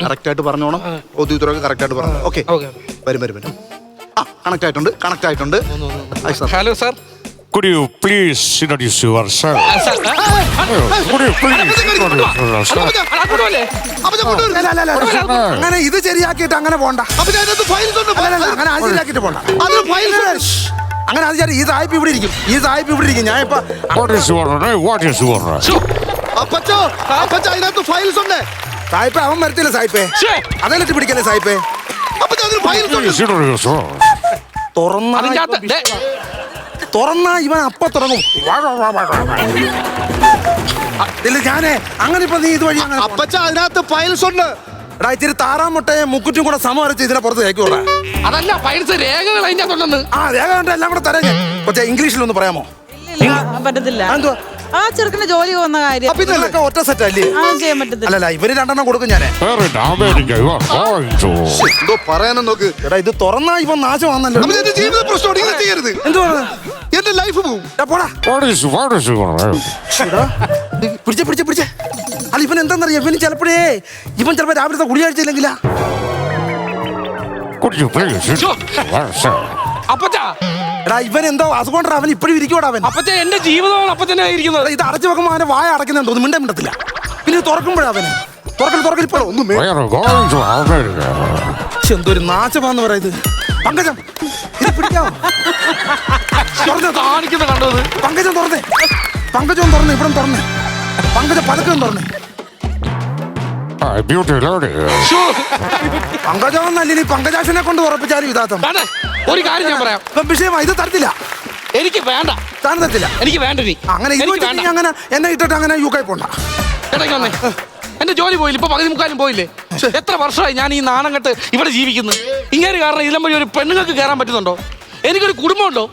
കറക്റ്റ് ആയിട്ട് പറഞ്ഞോണം. ഒതുത്രൊക്കെ കറക്റ്റ് ആയിട്ട് പറഞ്ഞു. ഓക്കെ, വരും. കണക്ട് ആയിട്ടുണ്ട്. Hello sir. Could you please introduce yourself? അങ്ങനെ ഇത് ശരിയാക്കിയിട്ട് അങ്ങനെ പോണ്ട. അങ്ങനെ ശരിയാക്കിട്ട് പോണ്ട. അങ്ങനെ അത് ഈ സായിപ്പ് ഇവിടെ ഇരിക്കും, ഈ സായിപ്പ് ഇവിടെ ഇരിക്കും. ഞാൻ ഇപ്പൊ ശ്ശോ, അപ്പച്ചോ അപ്പച്ച അതിനകത്ത് ഫയൽസ് ഉണ്ട്. സായിപ്പേ അവൻ വരത്തില്ല സായിപ്പേ, ശ്ശേ, അതെല്ലാം പിടിക്കല്ലേ സായിപ്പേ. അപ്പച്ച അതിന് ഫയൽസ് ഉണ്ട്. അതിനകത്ത് ദേ, തുറന്നാ ഇവൻ അപ്പ തുടങ്ങും. ഇല്ല ഞാനേ അങ്ങനെ ഇപ്പൊ നീ ഇതുവഴി അങ്ങനെ അപ്പച്ച അതിനകത്ത് ഫയൽസ് ഉണ്ട്. എടാ ഇച്ചിരി താറാമുട്ടയും മുക്കുറ്റും കൂടെ സമ വരച്ച് ഇതിനെ പുറത്ത് കയക്കൂടാ. അതല്ല ഫയൽസ് രേഖകൾ അതിനകത്തുണ്ടെന്ന്. ആ രേഖ കണ്ട എല്ലാം കൂടെ തരാം ഞാൻ. കൊച്ചേ ഇംഗ്ലീഷിലൊന്ന് പറയാമോ? ഇല്ല, പറ്റത്തില്ല. എന്തുവാ ആ ചെറുക്കന് ജോലി പോകുന്ന കാര്യം അപ്പൊ ഇതൊക്കെ ഒറ്റ സെറ്റ് അല്ലേ? ആ ചെയ്യാൻ പറ്റത്തില്ല. അല്ലല്ല ഇവര് രണ്ടെണ്ണം കൊടുക്കും ഞാനേ. എന്തോ പറയാനും നോക്ക്. എടാ ഇത് തുറന്നാ ഇവൻ നാശമാണല്ലോ. അപ്പൊ എന്റെ ജീവിത പ്രശ്നമാണ്, ഇങ്ങനെ ചെയ്യരുത്. എന്തുവാ എന്റെ ലൈഫ് പോവും. പോടാ പിടിച്ചേ പിടിച്ചേ പിടിച്ചേ. അല്ല ഇവൻ എന്താന്നറിയാം, ഇവന് ചിലപ്പോഴേ രാവിലത്തെ ഗുളി കഴിച്ചില്ലെങ്കിലാ. ശ്ശോ, അപ്പച്ച എടാ ഇവൻ എന്തോ അസുഖം അവൻ ഇപ്പോഴും ഇരിക്കൂടാ അവൻ. അപ്പച്ച എന്റെ ജീവിതമാണ് അപ്പച്ചനെ ഇരിക്കുന്നത്. ഇത് അടച്ചു വെക്കുമ്പോ അവനെ വായ അടയ്ക്കുന്ന തോന്നുന്നു, മിണ്ട മിണ്ടത്തില്ല. പിന്നെ തുറക്കുമ്പോഴവന് തുറക്കൽ ഇപ്പോഴോ ഒന്നും എന്തൊരു നാശമാന്ന് പറയാ ഇത്. പങ്കജം ഇത് പിടിക്കാവോ? കാണിക്കുന്ന കണ്ടത്. പങ്കജം തുറന്നേ, പങ്കജം തുറന്നേ, ഇവിടെ തുറന്നേ, പങ്കജം പതുക്കം തുറന്നേ. ശ്ശോ, പങ്കജം എന്നല്ല നീ പങ്കജാശനെ കൊണ്ട് ഉറപ്പിച്ചാലും ഇതാത്തം. കാണേ, ഒരു കാര്യം ഞാൻ പറയാം. ഇപ്പം വിഷയമാ, ഇത് തരത്തില്ല, എനിക്ക് വേണ്ട, താൻ തരത്തില്ല. എനിക്ക് വേണ്ട നീ. അങ്ങനെ ഇത് എനിക്ക് വെച്ചിട്ട് വേണ്ട. നീ അങ്ങനെ എന്നെ ഇട്ടിട്ട് അങ്ങനെ യു കെ പോണ്ട. ഇടയ്ക്ക് വന്നേ. എന്റെ ജോലി പോയില്ല, ഇപ്പൊ പകുതി മുക്കാലും പോയില്ലേ. എത്ര വർഷമായി ഞാൻ ഈ നാണം കെട്ട് ഇവിടെ ജീവിക്കുന്നു. ഇങ്ങനെ കാരണം ഇതിലും വഴി ഒരു പെണ്ണുങ്ങൾക്ക് കയറാൻ പറ്റുന്നുണ്ടോ? എനിക്കൊരു കുടുംബമുണ്ടോ?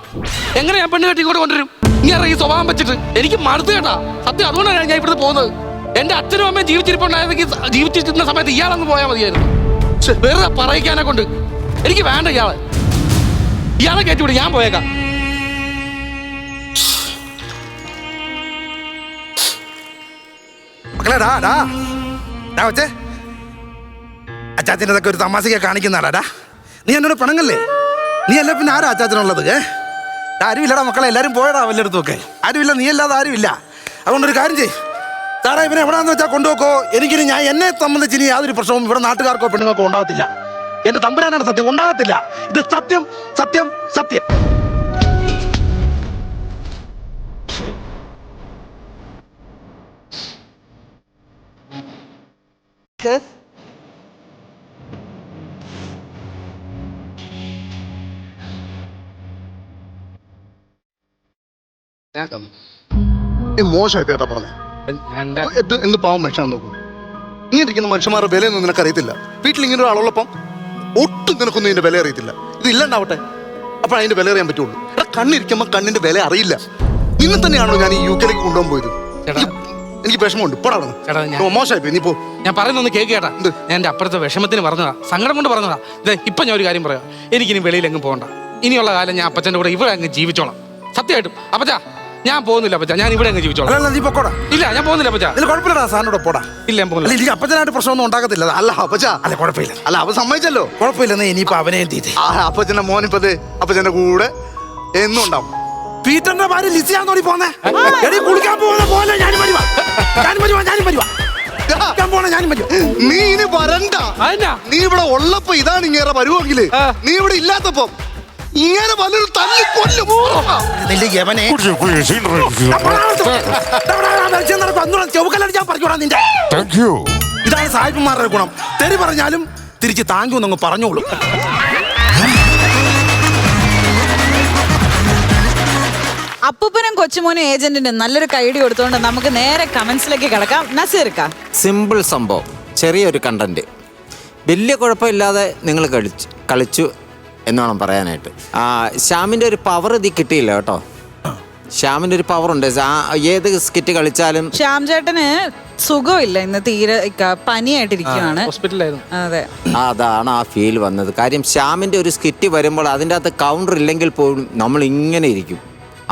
എങ്ങനെ ഞാൻ പെണ്ണ് കെട്ടി ഇങ്ങോട്ട് കൊണ്ടുവരും? ഇങ്ങനെ ഈ സ്വഭാവം വെച്ചിട്ട് എനിക്ക് മടുത്തു കേട്ടാ സത്യം. അതുകൊണ്ടാണ് ഞാൻ ഇവിടുന്ന് പോകുന്നത്. എന്റെ അച്ഛനും അമ്മയും ജീവിച്ചിരിപ്പുണ്ടായിരുന്നെങ്കിൽ ജീവിച്ചിരിക്കുന്ന സമയത്ത് ഇയാളങ്ങ് പോയാൽ മതിയായിരുന്നു. വെറുതെ പറയിക്കാനെ കൊണ്ട് എനിക്ക് വേണ്ട ഇയാളെ കയറ്റിവിടും, ഞാൻ പോയേക്കാം. മക്കളെടാ കൊച്ചേ, അച്ചാച്ചനതൊക്കെ ഒരു തമാശയൊക്കെ കാണിക്കുന്നതാടാ. നീ എന്നോട് പിണങ്ങല്ലേ? നീ അല്ല പിന്നെ ആരാ അച്ചാച്ചനുള്ളത്? ആരുമില്ലടാ മക്കളെ, എല്ലാവരും പോയടാ വല്ലയിടത്തുമൊക്കെ. ആരുമില്ല, നീ അല്ലാതെ ആരുമില്ല. അതുകൊണ്ടൊരു കാര്യം ചെയ്യ് സാറേ, ഇവനെ എവിടെയാണെന്ന് വെച്ചാൽ കൊണ്ടുപോക്കോ. എനിക്കിനി എന്നെ സംബന്ധിച്ച് ഇനി യാതൊരു പ്രശ്നവും ഇവിടെ നാട്ടുകാർക്കോ പെണ്ണുങ്ങൾക്കോ ഉണ്ടാകത്തില്ല. എന്റെ തമ്പുരാനാണ് സത്യം, ഉണ്ടാകത്തില്ല. ഇത് സത്യം സത്യം സത്യം. മോശമായി കേട്ടാ പറഞ്ഞു. എന്ത് പാവം മനുഷ്യൻ നോക്കൂ. ഇങ്ങനെ ഇരിക്കുന്ന മനുഷ്യന്മാരുടെ വിലയൊന്നും നിനക്കറിയത്തില്ല. വീട്ടിൽ ഇങ്ങനെ ഒരാളുള്ളപ്പം ഒട്ടും നിനക്കൊന്നും ഇതിന്റെ വില അറിയത്തില്ല. ഇത് ഇല്ലണ്ടാവട്ടെ, അപ്പോൾ അതിന്റെ വില അറിയാൻ പറ്റുള്ളൂ. എടാ കണ്ണിരിക്കുമ്പോ കണ്ണിന്റെ വില അറിയില്ല. ഇന്ന് തന്നെയാണല്ലോ ഞാൻ ഈ യു കെയിലേക്ക് കൊണ്ടുപോകാൻ പോയത്. എനിക്ക് വിഷമമുണ്ട്. മോശമായി നീ പോ. ഞാൻ പറയുന്നൊന്ന് കേക്ക് കേട്ടാ. ഞാൻ എന്റെ അപ്പുറത്തെ വിഷമത്തിന് പറഞ്ഞതാ, സങ്കടം കൊണ്ട് പറഞ്ഞതാ. ഇപ്പൊ ഞാൻ ഒരു കാര്യം പറയാം, എനിക്കിനി വെളിയിലെങ്ങും പോകണ്ട. ഇനിയുള്ള കാലം ഞാൻ അപ്പച്ചന്റെ കൂടെ ഇവിടെ അങ്ങ് ജീവിച്ചോളാം. സത്യമായിട്ടും അപ്പച്ചാ ഞാൻ പോകുന്നില്ല അപ്പച്ചാ, ഞാൻ ഇവിടെ അങ്ങ് ജീവിച്ചോളാം. നീ പൊക്കോടാ. ഇല്ല ഞാൻ പോകുന്നില്ല അപ്പച്ചാ. കുഴപ്പമില്ലടാ, സാറിനോട് പോടാ. ഇല്ല ഞാൻ പോകുന്നില്ല. എനിക്ക് അപ്പച്ചനായിട്ട് പ്രശ്നമൊന്നും ഉണ്ടാകത്തില്ല. അല്ല അപ്പച്ചാ, അല്ല കുഴപ്പമില്ല. അല്ല അവ സമ്മതിച്ചല്ലോ. കുഴപ്പമില്ലെന്ന് ഇനിയിപ്പോ അവനെ തീറ്റേ അപ്പച്ചന്റെ മോനിപ്പത് അപ്പച്ചന്റെ കൂടെ എന്നും ഉണ്ടാവും. പീറ്ററിന്റെ ഭാര്യ ലിസിയാന്നോടി പോന്നേ. എടി കുളിക്കാൻ പോകുന്ന പോലെ ഞാനും വരുവാ. നീ ഇനി വരണ്ട. നീ ഇവിടെ ഉള്ളപ്പോ ഇതാണ് ഇങ്ങനെ വരുവെങ്കില്, നീ ഇവിടെ ഇല്ലാത്തപ്പോ ഇങ്ങനെ പലരും തല്ലി കൊല്ലും. ഇതാണ് സാഹിബന്മാരുടെ ഗുണം. തെറി പറഞ്ഞാലും തിരിച്ച് താങ്കൂന്നങ്ങ് പറഞ്ഞോളൂ. അപ്പൂപ്പനും കൊച്ചുമോനും ഏജന്റിനും നല്ലൊരു കൈഡി കൊടുത്തുകൊണ്ട് നമുക്ക് നേരെ കമന്റ്സിലേക്ക് കിടക്കാം. നസീർക്ക, സിമ്പിൾ സംഭവം, ചെറിയൊരു കണ്ടന്റ്, വലിയ കുഴപ്പമില്ലാതെ നിങ്ങൾ കളിച്ചു എന്ന് വേണം പറയാനായിട്ട്. ശ്യാമിൻ്റെ ഒരു പവർ ഇതിൽ കിട്ടിയില്ല കേട്ടോ. ശ്യാമിൻ്റെ ഒരു പവറുണ്ട്. ഏത് സ്കിറ്റ് കളിച്ചാലും. ശ്യാം ചേട്ടന് സുഖമില്ല, ഇന്ന് തീരെ പനിയായിട്ടിരിക്കുകയാണ്, ഹോസ്പിറ്റലായിരുന്നു. അതെ, അതാണ് ആ ഫീൽ വന്നത്. കാര്യം ശ്യാമിൻ്റെ ഒരു സ്കിറ്റ് വരുമ്പോൾ അതിൻ്റെ അകത്ത് കൗണ്ടർ ഇല്ലെങ്കിൽ പോലും നമ്മൾ ഇങ്ങനെ ഇരിക്കും,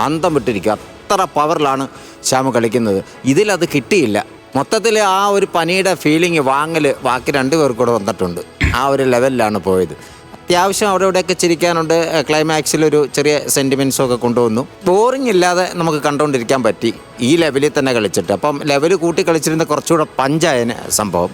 അന്തം വിട്ടിരിക്കും. അത്ര പവറിലാണ് ശ്യാം കളിക്കുന്നത്. ഇതിലത് കിട്ടിയില്ല. മൊത്തത്തിൽ ആ ഒരു പനിയുടെ ഫീലിംഗ് ബാക്കി രണ്ടുപേർക്കൂടെ വന്നിട്ടുണ്ട്. ആ ഒരു ലെവലിലാണ് പോയത്. അത്യാവശ്യം അവിടെ ഇവിടെയൊക്കെ ചിരിക്കാനുണ്ട്. ക്ലൈമാക്സിലൊരു ചെറിയ സെൻറ്റിമെൻറ്റ്സും ഒക്കെ കൊണ്ടുവന്നു. ബോറിംഗ് ഇല്ലാതെ നമുക്ക് കണ്ടുകൊണ്ടിരിക്കാൻ പറ്റി ഈ ലെവലിൽ തന്നെ കളിച്ചിട്ട്. അപ്പം ലെവൽ കൂട്ടി കളിച്ചിരുന്ന കുറച്ചുകൂടെ പഞ്ചായന സംഭവം.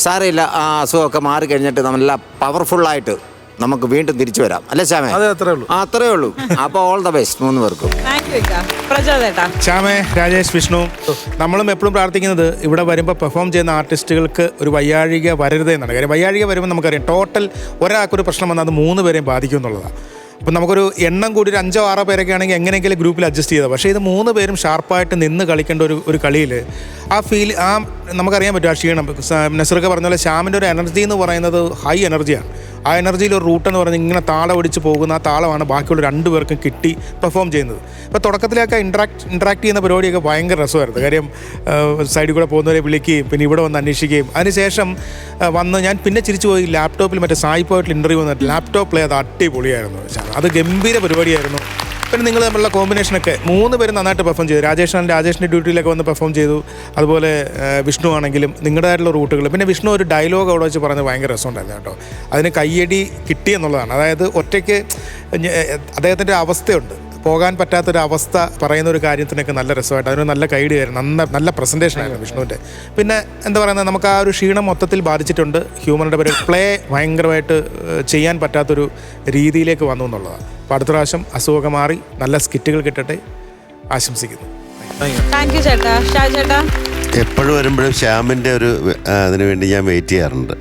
സാരമില്ല, ആ അസുഖമൊക്കെ മാറി കഴിഞ്ഞിട്ട് നല്ല പവർഫുള്ളായിട്ട് നമുക്ക് വീണ്ടും തിരിച്ചു വരാം അല്ലേ ശ്യാമേ? അതെ, അത്രേ ഉള്ളൂ. അത്രേ ഉള്ളൂ. അപ്പോൾ ഓൾ ദ ബെസ്റ്റ് 3 പേർക്കും. താങ്ക് യു പ്രചോദേട്ടാ. ശ്യാമേ, രാജേഷ്, വിഷ്ണു, നമ്മളും എപ്പോഴും പ്രാർത്ഥിക്കുന്നത് ഇവിടെ വരുമ്പോൾ പെർഫോം ചെയ്യുന്ന ആർട്ടിസ്റ്റുകൾക്ക് ഒരു വയ്യാഴിക വരരുതെന്നാണ്. കാര്യം വയ്യാഴിക വരുമ്പോൾ നമുക്കറിയാം ടോട്ടൽ ഒരാൾക്കൊരു പ്രശ്നം വന്നാൽ അത് 3 പേരെയും ബാധിക്കും എന്നുള്ളതാണ്. അപ്പം നമുക്കൊരു എണ്ണം കൂടി ഒരു 5 or 6 പേരൊക്കെ ആണെങ്കിൽ എങ്ങനെയെങ്കിലും ഗ്രൂപ്പിൽ അഡ്ജസ്റ്റ് ചെയ്താൽ, പക്ഷേ ഇത് 3 പേരും ഷാർപ്പായിട്ട് നിന്ന് കളിക്കേണ്ട ഒരു കളിയിൽ ആ നമുക്കറിയാൻ പറ്റും ആ ക്ഷീണം. നസീർക്ക് പറഞ്ഞ പോലെ ശ്യാമിൻ്റെ ഒരു എനർജി എന്ന് പറയുന്നത് ഹൈ എനർജിയാണ്. ആ എനർജിയിൽ ഒരു റൂട്ട് എന്ന് പറഞ്ഞാൽ ഇങ്ങനെ താളം ഒടിച്ച് പോകുന്ന ആ താളമാണ് ബാക്കിയുള്ള 2 പേർക്കും കിട്ടി പെർഫോം ചെയ്യുന്നത്. ഇപ്പോൾ തുടക്കത്തിലൊക്കെ ഇൻട്രാക്ട് ചെയ്യുന്ന പരിപാടിയൊക്കെ ഭയങ്കര രസമായിരുന്നു. കാര്യം സൈഡിൽ കൂടെ പോകുന്നവരെ വിളിക്കുകയും പിന്നെ ഇവിടെ വന്ന് അന്വേഷിക്കുകയും അതിനുശേഷം വന്ന് ഞാൻ പിന്നെ തിരിച്ചു പോയി ലാപ്ടോപ്പിൽ മറ്റേ സായിപ്പായിട്ടുള്ള ഇൻ്റർവ്യൂ വന്നിട്ട് ലാപ്ടോപ്പ് പ്ലേ അത് അടിപൊളിയായിരുന്നു. അത് ഗംഭീര പരിപാടിയായിരുന്നു. പിന്നെ നിങ്ങൾ തമ്മിലുള്ള കോമ്പിനേഷനൊക്കെ 3 പേരും നന്നായിട്ട് പെർഫോം ചെയ്തു. രാജേഷിൻ്റെ ഡ്യൂട്ടിയിലൊക്കെ വന്ന് പെർഫോം ചെയ്തു. അതുപോലെ വിഷ്ണു ആണെങ്കിലും നിങ്ങളുടേതായിട്ടുള്ള റൂട്ടുകൾ. പിന്നെ വിഷ്ണു ഒരു ഡയലോഗ് അവിടെ വെച്ച് പറഞ്ഞത് ഭയങ്കര രസമുണ്ടായിരുന്നു കേട്ടോ. അതിന് കയ്യടി കിട്ടിയെന്നുള്ളതാണ്. അതായത് ഒറ്റയ്ക്ക് അദ്ദേഹത്തിൻ്റെ അവസ്ഥയുണ്ട്, പോകാൻ പറ്റാത്തൊരവസ്ഥ പറയുന്ന ഒരു കാര്യത്തിനൊക്കെ നല്ല രസമായിട്ട് അതിന് നല്ല കൈഡി ആയിരുന്നു. നല്ല പ്രസൻറ്റേഷനായിരുന്നു വിഷ്ണുവിൻ്റെ. പിന്നെ എന്താ പറയുന്നത്, നമുക്ക് ആ ഒരു ക്ഷീണം മൊത്തത്തിൽ ബാധിച്ചിട്ടുണ്ട്. ഹ്യൂമറിൻ്റെ പേര് പ്ലേ ഭയങ്കരമായിട്ട് ചെയ്യാൻ പറ്റാത്തൊരു രീതിയിലേക്ക് വന്നു എന്നുള്ളതാണ്. അപ്പോൾ അടുത്ത പ്രാവശ്യം അസുഖമൊക്കെ മാറി നല്ല സ്കിറ്റുകൾ കിട്ടട്ടെ ആശംസിക്കുന്നു. താങ്ക് യു ചേട്ടാ. ഷാജ് ചേട്ടാ, എപ്പോഴും വരുമ്പോഴും ശ്യാമിൻ്റെ ഒരു അതിന് വേണ്ടി ഞാൻ വെയിറ്റ് ചെയ്യാറുണ്ട്.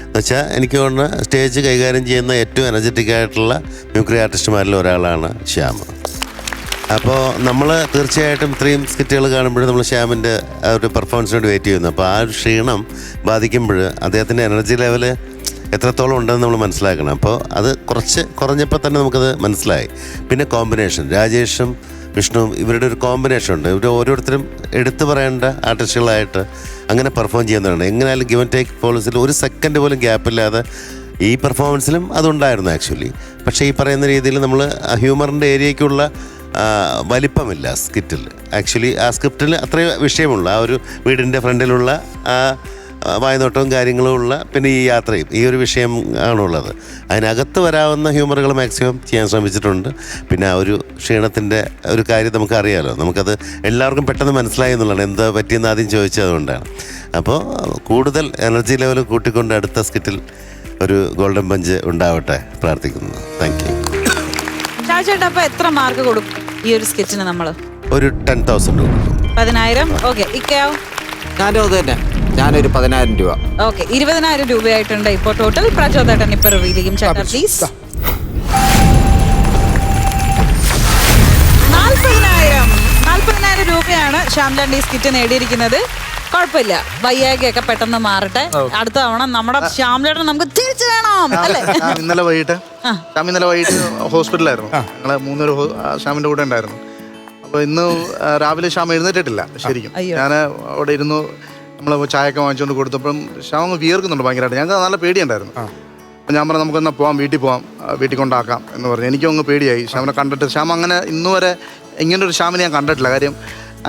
എന്നുവെച്ചാൽ എനിക്ക് തോന്നുന്നു സ്റ്റേജ് കൈകാര്യം ചെയ്യുന്ന ഏറ്റവും എനർജറ്റിക് ആയിട്ടുള്ള മ്യൂക്രി ആർട്ടിസ്റ്റുമാരിൽ ഒരാളാണ് ശ്യാം. അപ്പോൾ നമ്മൾ തീർച്ചയായിട്ടും ഇത്രയും സ്കിറ്റുകൾ കാണുമ്പോഴും നമ്മൾ ശ്യാമിൻ്റെ ആ ഒരു പെർഫോമൻസിന് വേണ്ടി വെയിറ്റ് ചെയ്യുന്നു. അപ്പോൾ ആ ഒരു ക്ഷീണം ബാധിക്കുമ്പോൾ അദ്ദേഹത്തിൻ്റെ എനർജി ലെവൽ എത്രത്തോളം ഉണ്ടെന്ന് നമ്മൾ മനസ്സിലാക്കണം. അപ്പോൾ അത് കുറഞ്ഞപ്പോൾ തന്നെ നമുക്കത് മനസ്സിലായി. പിന്നെ കോമ്പിനേഷൻ, രാജേഷും വിഷ്ണുവും ഇവരുടെ ഒരു കോമ്പിനേഷൻ ഉണ്ട്. ഇവർ ഓരോരുത്തരും എടുത്തു പറയേണ്ട ആർട്ടിസ്റ്റുകളായിട്ട് അങ്ങനെ പെർഫോം ചെയ്യുന്നതാണ്. എങ്ങനെയായാലും ഗിവ് ആൻഡ് ടേക്ക് പോളിസിൽ ഒരു സെക്കൻഡ് പോലും ഗ്യാപ്പില്ലാതെ ഈ പെർഫോമൻസിലും അതുണ്ടായിരുന്നു ആക്ച്വലി. പക്ഷേ ഈ പറയുന്ന രീതിയിൽ നമ്മൾ ഹ്യൂമറിൻ്റെ ഏരിയയ്ക്കുള്ള വലിപ്പമില്ല സ്കിറ്റിൽ. ആക്ച്വലി ആ സ്ക്രിപ്റ്റിൽ അത്രയും വിഷയമുള്ള ആ ഒരു വീടിൻ്റെ ഫ്രണ്ടിലുള്ള ആ വായ്നോട്ടവും കാര്യങ്ങളും ഉള്ള പിന്നെ ഈ യാത്രയും ഈ ഒരു വിഷയം ആണുള്ളത്. അതിനകത്ത് വരാവുന്ന ഹ്യൂമറുകൾ മാക്സിമം ചെയ്യാൻ ശ്രമിച്ചിട്ടുണ്ട്. പിന്നെ ആ ഒരു ക്ഷീണത്തിൻ്റെ ഒരു കാര്യം നമുക്കറിയാമല്ലോ, നമുക്കത് എല്ലാവർക്കും പെട്ടെന്ന് മനസ്സിലായി എന്നുള്ളതാണ്. എന്താ പറ്റിയെന്ന് ആദ്യം ചോദിച്ചത് അതുകൊണ്ടാണ്. അപ്പോൾ കൂടുതൽ എനർജി ലെവൽ കൂട്ടിക്കൊണ്ട് അടുത്ത സ്കിറ്റിൽ ഒരു ഗോൾഡൻ പഞ്ച് ഉണ്ടാവട്ടെ പ്രാർത്ഥിക്കുന്നു. Thank you. ഷാജ് ചേട്ടാ, അപ്പോൾ എത്ര മാർക്ക് കൊടുക്കും ഈ ഒരു സ്കിറ്റിന്? നമ്മൾ ഒരു 10,000 കൊടുക്കും. 10,000. ഓക്കെ. ഇക്കയോ? ഞാനും അത് തന്നെ, ഞാനൊരു 10,000 രൂപ. ഓക്കെ, 20,000 രൂപയായിട്ടുണ്ട് ഇപ്പോൾ ടോട്ടൽ. പ്രചോദേട്ടൻ ഇപ്പോൾ റിവീൽ ചെയ്യും ചേട്ടാ പ്ലീസ്. 40,000 രൂപയാണ് ശ്യാംചാണ്ടി സ്കിറ്റ് നേടിയിരിക്കുന്നത്. കുഴപ്പമില്ല, വയ്യാകൊക്കെ പെട്ടെന്ന് മാറട്ടെ. അടുത്ത തവണ നമ്മുടെ ശ്യാംചേട്ടൻ നമുക്ക് തിരിച്ചു വേണം അല്ലേ? ഇന്നലെ വൈകിട്ട് ഹോസ്പിറ്റലായിരുന്നു. ഞങ്ങള് 3 പേര് ശ്യാമിന്റെ കൂടെ ഉണ്ടായിരുന്നു. അപ്പോൾ ഇന്ന് രാവിലെ ശ്യാം എഴുന്നേറ്റിട്ടില്ല ശരിക്കും. ഞാൻ അവിടെ ഇരുന്നു, നമ്മൾ ചായയൊക്കെ വാങ്ങിച്ചുകൊണ്ട് കൊടുത്തപ്പം ശ്യാം അങ്ങ് വിയർക്കുന്നുണ്ട് ഭയങ്കരമായിട്ട്. ഞങ്ങൾക്ക് നല്ല പേടിയുണ്ടായിരുന്നു. അപ്പം ഞാൻ പറഞ്ഞു നമുക്കെന്നാൽ പോവാം, വീട്ടിൽ കൊണ്ടാക്കാം എന്ന് പറഞ്ഞു. എനിക്കും അങ്ങ് പേടിയായി ശ്യാമിനെ കണ്ടിട്ട്. ശ്യാം അങ്ങനെ ഇന്നുവരെ ഇങ്ങനൊരു ശ്യാമിനെ ഞാൻ കണ്ടിട്ടില്ല. കാര്യം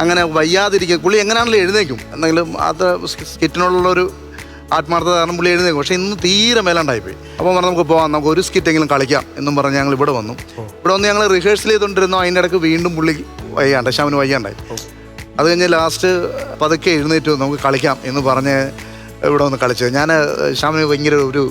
അങ്ങനെ വയ്യാതിരിക്കുക, പുള്ളി എങ്ങനെയാണെങ്കിലും എഴുന്നേക്കും, എന്തെങ്കിലും അത് സ്കിറ്റിനുള്ളൊരു ആത്മാർത്ഥത കാരണം പുള്ളി എഴുന്നേക്കും. പക്ഷേ ഇന്ന് തീരെ മേലാണ്ടായിപ്പോയി. അപ്പോൾ പറഞ്ഞു നമുക്ക് പോകാം, നമുക്ക് ഒരു സ്കിറ്റെങ്കിലും കളിക്കാം എന്നും പറഞ്ഞ് ഞങ്ങൾ ഇവിടെ വന്നു. ഞങ്ങൾ റിഹേഴ്സൽ ചെയ്തുകൊണ്ടിരുന്നു. അതിൻ്റെ ഇടയ്ക്ക് വീണ്ടും പുള്ളി ശ്യാമിന് വയ്യാണ്ടായി. അത് കഴിഞ്ഞ് ലാസ്റ്റ് പതുക്കെ എഴുന്നേറ്റ് നമുക്ക് കളിക്കാം എന്ന് പറഞ്ഞ് ഇവിടെ വന്ന് കളിച്ചത്. ഞാൻ ശ്യാമിന് ഭയങ്കര ഒരു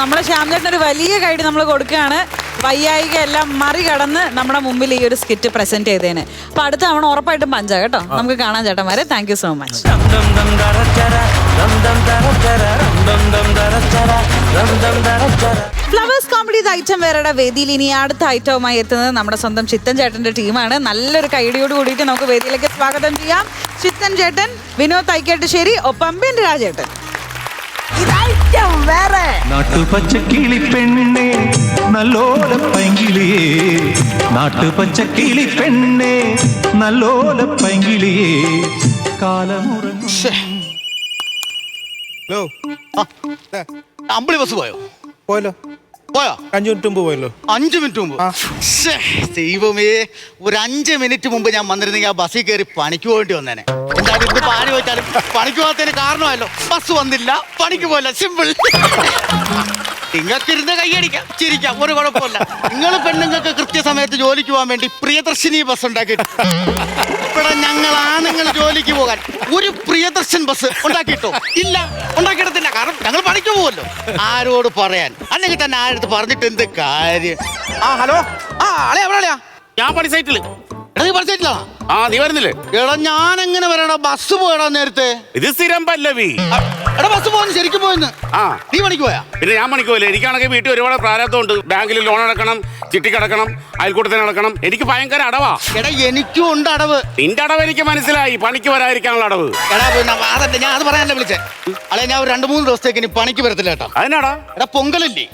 നമ്മളെ ശ്യാംചേട്ടൻ ഒരു വലിയ കൈഡ് നമ്മൾ കൊടുക്കുകയാണ്. വയ്യായിക എല്ലാം മറികടന്ന് നമ്മുടെ മുമ്പിൽ ഈ ഒരു സ്കിറ്റ് പ്രസന്റ് ചെയ്തേന്. അപ്പൊ അടുത്ത തവണ ഉറപ്പായിട്ടും പഞ്ചാ കേട്ടോ. നമുക്ക് കാണാൻ ചേട്ടന്മാരെ. Thank you so much. Flowers comedy item വേറെ വേദിയിൽ ഇനി അടുത്ത ഐറ്റവുമായി എത്തുന്നത് നമ്മുടെ സ്വന്തം ചിത്തൻ ചേട്ടന്റെ ടീമാണ്. നല്ലൊരു കൈഡിയോട് കൂടിയിട്ട് നമുക്ക് വേദിയിലേക്ക് സ്വാഗതം ചെയ്യാം. ചിത്തൻ ചേട്ടൻ, വിനോദ് തൈക്കാട്ടുശ്ശേരി, ഒപ്പം ബിൻ രാജേട്ടൻ. നാട്ടുപച്ചക്കിളി പെണ്ണേ നല്ലോല പൈങ്കിളിയേ, നാട്ടുപച്ചക്കിളി പെണ്ണേ നല്ലോല പൈങ്കിളിയേ, കാലമുറങ്ങും. ഹലോ, അമ്പിളി ബസ് പോയോ? പോയല്ലോ. 5 മിനിറ്റ് മുമ്പ് പോയല്ലോ. 5 മിനിറ്റ് മുമ്പ്? ദൈവമേ, ഒരു 5 മിനിറ്റ് മുമ്പ് ഞാൻ വന്നിരുന്നെങ്കിൽ ആ ബസ്സിൽ കയറി പണിക്ക് പോയിട്ട് വന്നേനെ. എന്തായാലും ഇന്ന് പാനി വെച്ചാലും പണിക്ക് പോകാത്തതിന് കാരണമല്ലോ. ബസ് വന്നില്ല, പണിക്ക് പോയില്ല, സിമ്പിൾ. നിങ്ങൾക്ക് ഇരുന്ന് കൈയടിക്കാം, ചിരിക്കാം, ഒരു കുഴപ്പമില്ല. നിങ്ങൾ പെണ്ണുങ്ങൾക്ക് കൃത്യസമയത്ത് ജോലിക്ക് പോകാൻ വേണ്ടി പ്രിയദർശിനി ബസ് ഉണ്ടാക്കിയിട്ട് ഇവിടെ ഞങ്ങൾ ആണുങ്ങൾ ജോലിക്ക് പോകാൻ ഒരു പ്രിയദർശൻ ബസ് ഉണ്ടാക്കിയിട്ടോ? ഇല്ല, ഉണ്ടാക്കിയിടത്തില്ല. കാരണം ഞങ്ങൾ പണിക്ക് പോകുമല്ലോ. ആരോട് പറയാൻ? അല്ലെങ്കിൽ തന്നെ ആരടുത്ത് പറഞ്ഞിട്ട് എന്ത് കാര്യം? ഹലോ, അളയാ എവിടെ അളയാ? ഞാൻ പണി സൈറ്റില്. നീ പഠിച്ചിട്ടില്ല? നീ വരുന്നില്ലേ? എടാ ഞാൻ എങ്ങനെ വരാടാ? ബസ് പോയടാ നേരത്തെ. ഇത് സ്ഥിരം പല്ലവി. എടാ ബസ് പോയെന്ന് ശരിക്കും പോയെന്ന്. നീ പണിക്ക് പോയാ? പിന്നെ ഞാൻ പണിക്ക് പോയില്ല. എനിക്കാണെങ്കിൽ വീട്ടിൽ ഒരുപാട് പ്രാരാബ്ദമുണ്ട്. ബാങ്കിൽ ലോൺ അടക്കണം, ചിട്ടിക്കടക്കണം, അയൽക്കൂട്ടത്തിന് അടക്കണം. എനിക്ക് ഭയങ്കര അടവാ. എടാ എനിക്കും ഉണ്ട് അടവ്. നിന്റെ അടവ് എനിക്ക് മനസ്സിലായി, പണിക്ക് വരാതിരിക്കാനുള്ള അടവ്. എടാ പിന്നെ അതല്ല, ഞാൻ അത് പറയാനല്ലേ വിളിച്ചേ. അല്ലെ ഞാൻ ഒരു 2-3 ദിവസത്തേക്ക് ഇനി പണിക്ക് വരത്തില്ല കേട്ടോ. അതിനാടാ? എടാ പൊങ്കലല്ലേ?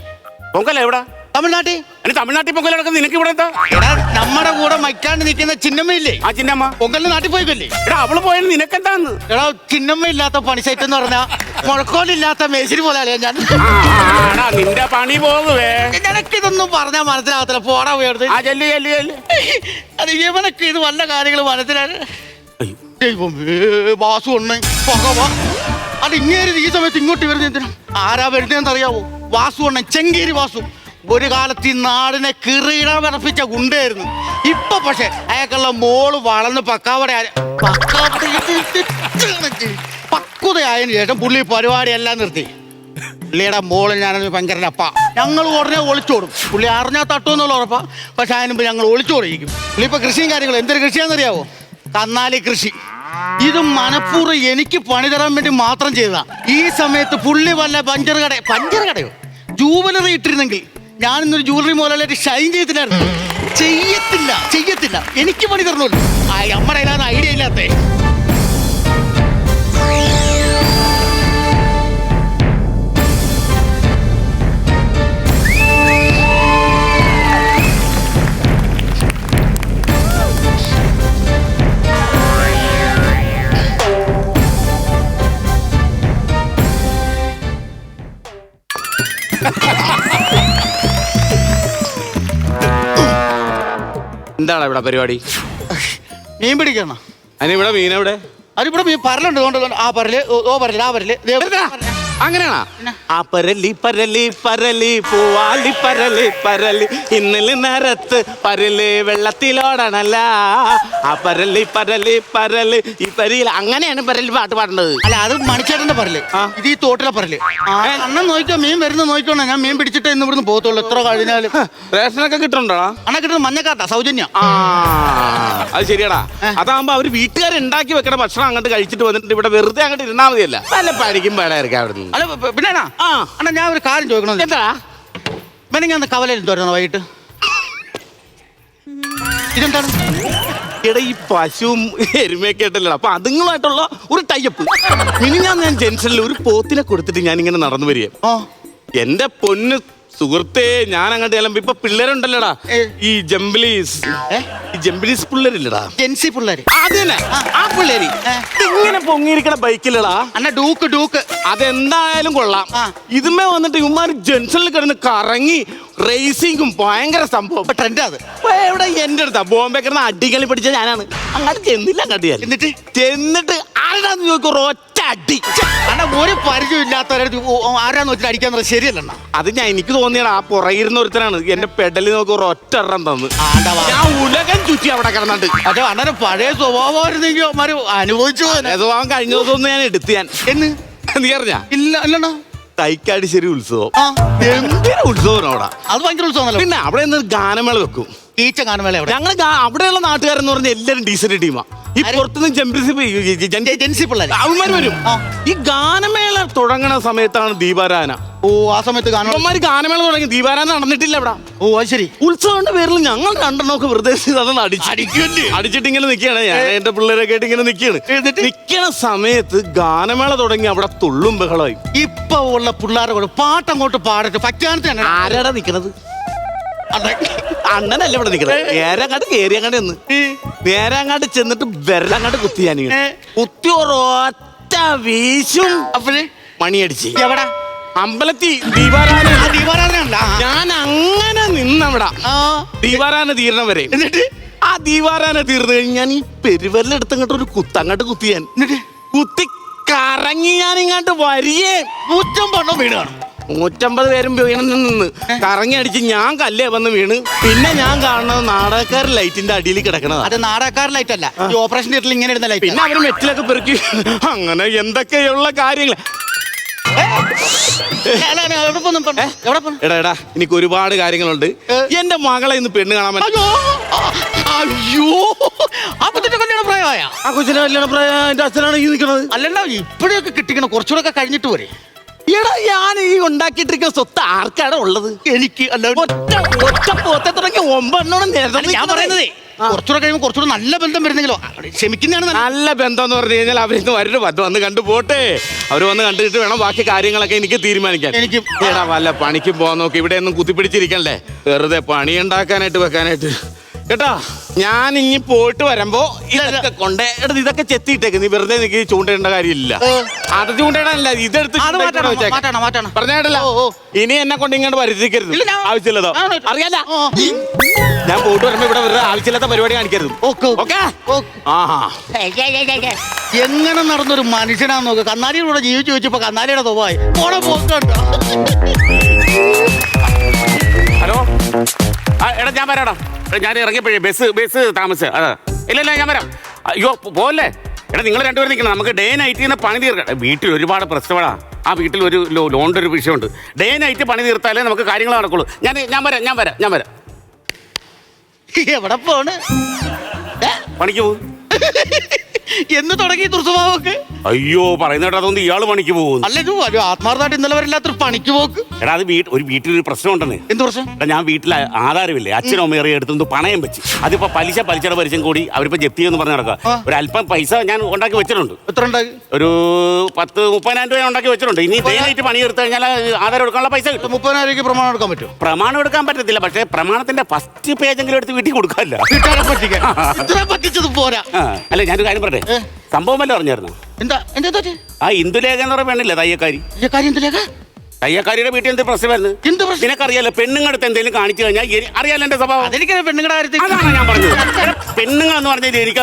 പൊങ്കൽ എവിടെ? തമിഴ്നാട്ടിൽ. തമിഴ്നാട്ടിൽ പൊങ്കൽ നടക്കുന്നത് നിനക്ക് ഇവിടെ എന്താ? എടാ നമ്മുടെ കൂടെ മൈക്കാണ്ട് നിൽക്കുന്ന ചിന്നമ്മയില്ലേ? ആ ചിന്നമ്മ പൊങ്കലിന് നാട്ടിൽ പോയിക്കല്ലേ? എടാ അവള് പോയത് നിനക്കെന്താന്ന്? എടാ ചിന്നമ്മ ഇല്ലാത്ത പണി സൈറ്റ് എന്ന് പറഞ്ഞാ മുഴക്കോലില്ലാത്ത മേശിരി പോലെ അളിയാ ഞാൻ. നിന്റെ പണി പോകുവേ. നിനക്കിതൊന്നും പറഞ്ഞാൽ മനസ്സിലാകത്തില്ല. പോടാ പോയത്. അത് ഇവനൊക്കെ ഇത് വല്ല കാര്യങ്ങൾ മനസ്സിലാണ്. വാസു ഉണ്ട് പോകാവാ. അത് ഇങ്ങനെ ഈ സമയത്ത് ഇങ്ങോട്ട് വരുന്ന എന്തിനാ? ആരാ വരുന്നതെന്ന് അറിയാവോ? വാസു ഉണ്ട്, ചെങ്കേരി വാസു. ഒരു കാലത്ത് ഈ നാടിനെ കിറീട വിറപ്പിച്ച ഗുണ്ടായിരുന്നു. ഇപ്പൊ പക്ഷെ അയാൾക്കുള്ള മോള് വളർന്ന് പക്വതയായതിനു ശേഷം പുള്ളി പരിപാടിയെല്ലാം നിർത്തി. പുള്ളിയുടെ മോള് ഞാനത് ഭയങ്കര അപ്പ. ഞങ്ങൾ ഉടനെ ഒളിച്ചോടും. പുള്ളി അറിഞ്ഞാൽ തട്ടുമെന്നുള്ള ഉറപ്പാ. പക്ഷെ അതിനുമ്പ് ഞങ്ങൾ ഒളിച്ചോടിക്കും. പുള്ളി ഇപ്പൊ കൃഷിയും കാര്യങ്ങളും എന്തൊരു കൃഷിയാണെന്നറിയാവോ? കന്നാലി കൃഷി. ഇത് മനഃപൂർവ്വം എനിക്ക് പണി തരാൻ വേണ്ടി മാത്രം ചെയ്തതാ. ഈ സമയത്ത് പുള്ളി വല്ല പഞ്ചർ കടയോ ജൂവലറി ഇട്ടിരുന്നെങ്കിൽ ഞാനിന്നൊരു ജൂവലറി മുതലായിട്ട് ഷൈൻ ചെയ്തില്ലായിരുന്നു. ചെയ്യത്തില്ല. എനിക്ക് പണി തരണമല്ലോ. നമ്മുടെ കയ്യിലാണ് ഐഡിയ ഇല്ലാത്തേ. എന്താണ് ഇവിടെ പരിപാടി? മീൻ പിടിക്കണം. അതിനിവിടെ മീൻ എവിടെ? അതിവിടെ മീൻ പരലുണ്ട്. ആ പരല്, ഓ പരല്, ആ പരല്. അങ്ങനെയാണോ? ആ പരലി പരലി പരലി പൂവാലി പരലി പരലി ഇന്നലെ നേരത്ത് പരല് വെള്ളത്തിലോടണല്ല. ആ പരലി പരലി പരല് ഈ പരിയിൽ അങ്ങനെയാണ് പരലി പാട്ട് പാടേണ്ടത്. അല്ല അത് മണിച്ചേട്ടന്റെ പരല്, ഇത് ഈ തോട്ടിലെ പരല്. അണ്ണൻ നോക്കിക്കോ, മീൻ വരുന്ന നോക്കിക്കോണേ. ഞാൻ മീൻ പിടിച്ചിട്ട് ഇന്ന് ഇവിടുന്ന് പോകത്തുള്ളൂ. എത്ര കഴിഞ്ഞാലും. റേഷനൊക്കെ കിട്ടണ്ടോ? അണ്ണ കിട്ടുന്നത് മഞ്ഞക്കാട്ടാ, സൗജന്യം. അത് ശരിയാടാ. അതാകുമ്പോ അവര് വീട്ടുകാരുണ്ടാക്കി വെക്കണ ഭക്ഷണം അങ്ങോട്ട് കഴിച്ചിട്ട് വന്നിട്ട് ഇവിടെ വെറുതെ അങ്ങോട്ട് ഇരുന്നാ മതിയല്ല. നല്ല പഠിക്കും പേടായിരിക്കും അവിടെ. അല്ല പിന്നെ അണ്ണാ ഞാൻ ഒരു കാര്യം ചോദിക്കണം. എന്താ ഞാൻ കവലയിൽ തോരുന്നു വൈകിട്ട്? ഇതെന്താണ്? എടാ ഈ പശുവും എരുമയൊക്കെ ആയിട്ടല്ലോ. അപ്പൊ അതുങ്ങളുമായിട്ടുള്ള ഒരു ടൈപ്പ്. ഞാൻ ജംഗ്ഷനിൽ ഒരു പോത്തിനെ കൊടുത്തിട്ട് ഞാൻ ഇങ്ങനെ നടന്നു വരിക. എന്റെ പൊന്ന് സുഹൃത്തെ, ഞാൻ അങ്ങോട്ട് ചെല്ലുമ്പോ ഇപ്പൊ പിള്ളേരുണ്ടല്ലോടാ, ഈ ജംബിലീസ് പിള്ളേരില്ലടാ, ജെൻസി പിള്ളേര്. അതന്നെ ആ പിള്ളേര് ഇങ്ങനെ പൊങ്ങിയിരിക്കണ ബൈക്കിലടാ. അന്ന ഡൂക്ക് അതെന്തായാലും കൊള്ളാം. ഇതുമേ വന്നിട്ട് ഇവന്മാര് ജംഗ്ഷനിൽ കിടന്ന് കറങ്ങി റേസിംഗും ഭയങ്കര സംഭവം. ട്രെൻഡ് അത്. എവിടെ എന്റെ അടുത്താ ബോംബെ കിടന്ന് അടികളി പഠിച്ച ഞാനാണ്. അങ്ങോട്ട് ചെന്നില്ല. അങ്ങോട്ട് ചെന്നിട്ട് ആരാന്ന് ചോദിക്കും, ഒറ്റ അടി. അണ്ണ ഒരു പരിചയം ഇല്ലാത്തവരടുത്ത് ആരാന്ന് വെച്ചിട്ട് അടിക്കാന്ന് ശരിയല്ല. അത് ഞാൻ എനിക്ക് തോന്നിയാണ് ആ പുറകിരുന്ന ഒരുത്തനാണ് എന്റെ പെടലിൽ നോക്കി ഒരു ഒറ്റ എണ്ണം തന്നു. ഞാൻ ഉലകം ചുറ്റി അവിടെ കിടന്നിട്ട്. അതെ അണ്ണനെ പഴയ സ്വഭാവമായിരുന്നെങ്കിൽ അനുഭവിച്ചു. സ്വഭാവം കഴിഞ്ഞ ദിവസം ഞാൻ എടുത്ത് ഞാൻ നീ അറിഞ്ഞ ഇല്ല അല്ലണ്ണ. തൈക്കാടിശ്ശേരി ഉത്സവം എന്തൊരു ഉത്സവം അവിടെ. അത് ഭയങ്കര ഉത്സവം. പിന്നെ അവിടെ നിന്ന് ഗാനമേള വെക്കും. ഈച്ച ഗാനമേള. ഞങ്ങൾ അവിടെയുള്ള നാട്ടുകാരെന്ന് പറഞ്ഞാൽ എല്ലാവരും ഡീസന്റ് ടീമാ. ഈ പുറത്തുനിന്ന് ജെൻസി പിള്ളേർ അവന്മാര് വരും. ഈ ഗാനമേള തുടങ്ങണ സമയത്താണ് ദീപാരാധന. ഓ ആ സമയത്ത് ഗാനമേള തുടങ്ങി. ദീപാരാധന നടന്നിട്ടില്ല ഇവിടെ. ഓ അത് ശരി. ഉത്സവത്തിന്റെ പേരിൽ ഞങ്ങൾ രണ്ടെണ്ണമൊക്കെ വെറുതെ അടിച്ചിട്ട് ഇങ്ങനെ നിൽക്കുകയാണ്. ഞാൻ എന്റെ പിള്ളേരൊക്കെ ആയിട്ട് ഇങ്ങനെ നിൽക്കണ സമയത്ത് ഗാനമേള തുടങ്ങി അവിടെ തുള്ളും ബഹളമായി. ഇപ്പൊ ഉള്ള പിള്ളേരെ പാട്ടങ്ങോട്ട് പാടട്ടെ. പറ്റാനത്താണ് ആരാടാ നിക്കണത്? അണ്ണനല്ല ഇവിടെ നിൽക്കണത്. നേരങ്ങാട്ട് കയറിയങ്ങാണ്ട് ചെന്ന് നേരങ്ങാട്ട് ചെന്നിട്ട് വിരലങ്ങാട്ട് കുത്തി. ഞാൻ കുത്തി ഒരൊറ്റ വീശും. അപ്പോഴേ മണിയടിച്ച് എവിടെ? അമ്പലത്തിൽ ദീപാരാധന. ഞാൻ അങ്ങനെ നിന്നവിടെ ദീപാരാധന തീരണ വരെ. എന്നിട്ട് ആ ദീപാരാധന തീർന്നു കഴിഞ്ഞ് ഞാൻ ഈ പെരുവരലെടുത്തങ്ങോട്ട് ഒരു കുത്തങ്ങോട്ട് കുത്തി. ഞാൻ കുത്തി കറങ്ങി ഞാൻ ഇങ്ങോട്ട് വരികയും പൂച്ചം പണം വീടാണ്. 150 പേരും വീണ് നിന്ന് കറങ്ങി അടിച്ച് ഞാൻ കല്ലേ വന്ന് വീണ്. പിന്നെ ഞാൻ കാണുന്നത് നാടകക്കാരൻ ലൈറ്റിന്റെ അടിയിൽ കിടക്കണതാ. അത് നാടകക്കാരൻ ലൈറ്റ് അല്ല, ഈ ഓപ്പറേഷൻ തിയേറ്ററിൽ ഇങ്ങനെ ഇടുന്ന ലൈറ്റ്. പിന്നെ അവര് മെറ്റിലൊക്കെ പെറുക്കി അങ്ങനെ എന്തൊക്കെയുള്ള കാര്യങ്ങൾ. എടാ എനിക്ക് ഒരുപാട് കാര്യങ്ങളുണ്ട്. എന്റെ മകളെ ഇന്ന് പെണ്ണ് കാണാൻ പറ്റും. അയ്യോ, അപ്പൊ കല്യാണ പ്രായമായ ആ കൊച്ചിന്റെ കല്യാണ പ്രായം എന്റെ അച്ഛനാണ് ഈ നിൽക്കുന്നത്. അല്ലല്ലോ ഇപ്പോഴൊക്കെ കിട്ടിക്കണം, കുറച്ചുകൂടെ കഴിഞ്ഞിട്ട് പോരെ. എടാ ഞാൻ ഈ ഉണ്ടാക്കിയിട്ടിരിക്കുന്ന സ്വത്ത് ആർക്കാണ് ഉള്ളത്? എനിക്ക് അല്ല, ഒറ്റ പോത്തെ തുടങ്ങി 9 നേരം. ഞാൻ പറയുന്നതേ കുറച്ചുകൂടെ കഴിയുമ്പോൾ കുറച്ചുകൂടെ നല്ല ബന്ധം വരുന്നെങ്കിലോ ക്ഷമിക്കുന്നതാണ് നല്ല ബന്ധം എന്ന് പറഞ്ഞു കഴിഞ്ഞാൽ അവരിന്ന് വന്ന് കണ്ടു പോട്ടെ. അവര് വന്ന് കണ്ടിട്ട് വേണം ബാക്കി കാര്യങ്ങളൊക്കെ എനിക്ക് തീരുമാനിക്കാൻ. എനിക്ക് എടാ വല്ല പണിക്ക് പോകാൻ നോക്കി, ഇവിടെ ഒന്നും കുത്തിപ്പിടിച്ചിരിക്കണ്ടേ, വെറുതെ പണി ഉണ്ടാക്കാനായിട്ട് വെക്കാനായിട്ട് കേട്ടാ. ഞാൻ ഇനി പോയിട്ട് വരുമ്പോ ഇതൊക്കെ കൊണ്ടേ ഇതൊക്കെ ചെത്തിയിട്ടേക്ക്. നീ വെറുതെ നിനക്ക് ചൂണ്ടേണ്ട കാര്യമില്ല. അത് ചൂണ്ടയിടാനല്ല, ഇതെടുത്ത് പറഞ്ഞേട്ടല്ല. ഇനി എന്നെ കൊണ്ട് ഇങ്ങോട്ട് വരുത്തിക്കരുത്, ആവശ്യമില്ലതോ അറിയാല. ഞാൻ പോയിട്ട് വരുമ്പോ ഇവിടെ വെറുതെ ആവശ്യമില്ലാത്ത പരിപാടി കാണിക്കരുത്. എങ്ങനെ നടന്നൊരു മനുഷ്യനാന്ന് നോക്ക്. കന്നാലിയുടെ ജീവിച്ചു വെച്ചപ്പോ കന്നാലിയുടെ സ്വഭാവമായി പോണ പോക്കണ്ട. ഹലോ, എടാ ഞാൻ വരാടാ. ഞാൻ ഇറങ്ങിയപ്പോഴേ ബസ് താമസിച്ച. അതാ ഇല്ല ഞാൻ വരാം. അയ്യോ പോലെ. എടാ നിങ്ങൾ രണ്ടുപേരും നിൽക്കണം, നമുക്ക് ഡേ നൈറ്റ് പണി തീർക്കാം. വീട്ടിൽ ഒരുപാട് പ്രശ്നങ്ങളാ. ആ വീട്ടിൽ ഒരു ലോണിൻ്റെ ഒരു വിഷയമുണ്ട്. ഡേ നൈറ്റ് പണി തീർത്താലേ നമുക്ക് കാര്യങ്ങൾ നടക്കുള്ളൂ. ഞാൻ വരാം. എവിടെ പോണ്? പണിക്ക് പോകും. എന്ന് തുടങ്ങി ദുർസ്വഭാവമൊക്കെ? അയ്യോ പറയുന്ന കേട്ടോ, അതൊന്നും ഇയാള് പണിക്ക് പോകുന്നു. അല്ലല്ലോ ആത്മാർത്ഥമായിട്ട് ഇന്നലെ വരില്ലാത്തൊരു പണിക്ക് പോക്ക്. എടാ അത് വീട്ടിലൊരു പ്രശ്നം ഉണ്ടെന്ന്. എന്ത് പ്രശ്നം? എടാ ഞാൻ വീട്ടിൽ ആധാരമില്ലേ, അച്ഛനും അമ്മയും എടുത്തു പണയം വെച്ച്. അതിപ്പോ പലിശയുടെ പരിചയം കൂടി അവരിപ്പോ ജപ്തി എന്ന് പറഞ്ഞ് നടക്കുക. ഒരു അല്പം പൈസ ഞാൻ ഉണ്ടാക്കി വെച്ചിട്ടുണ്ട്. എത്ര ഉണ്ടാക്കി? ഒരു 10-30,000 രൂപ ഉണ്ടാക്കി വെച്ചിട്ടുണ്ട്. ഇനി ഡേനായിട്ട് പണി എടുത്തു കഴിഞ്ഞാൽ ആധാരം എടുക്കാനുള്ള പൈസ കിട്ടും. 30,000 രൂപയ്ക്ക് പ്രമാണം എടുക്കാൻ പറ്റും? പ്രമാണം എടുക്കാൻ പറ്റത്തില്ല, പക്ഷേ പ്രമാണത്തിന്റെ ഫസ്റ്റ് പേജെങ്കിലും എടുത്ത് വീട്ടിൽ കൊടുക്കാമല്ലോ. പറ്റിച്ചത് പോരാ. അല്ല ഞാനൊരു കാര്യം പറയട്ടെ, സംഭവം വല്ല അറിഞ്ഞായിരുന്നു? എന്താ ആ ഇന്ദുലേഖ എന്ന് പറയുന്ന പെണ്ണില്ലേ, തയ്യക്കാരി. തയ്യക്കാരിയുടെ വീട്ടിൽ എന്ത് പ്രശ്നമായിരുന്നു? നിനക്കറിയാലോ, പെണ്ണുങ്ങളടുത്ത് എന്തെങ്കിലും കാണിച്ചു കഴിഞ്ഞാൽ അറിയാലോ എന്റെ സ്വഭാവം. പെണ്ണുങ്ങളുടെ കാര്യത്തിൽ അതാണ് ഞാൻ പറഞ്ഞത്. പെണ്ണുങ്ങൾ എന്ന് പറഞ്ഞാൽ എനിക്ക്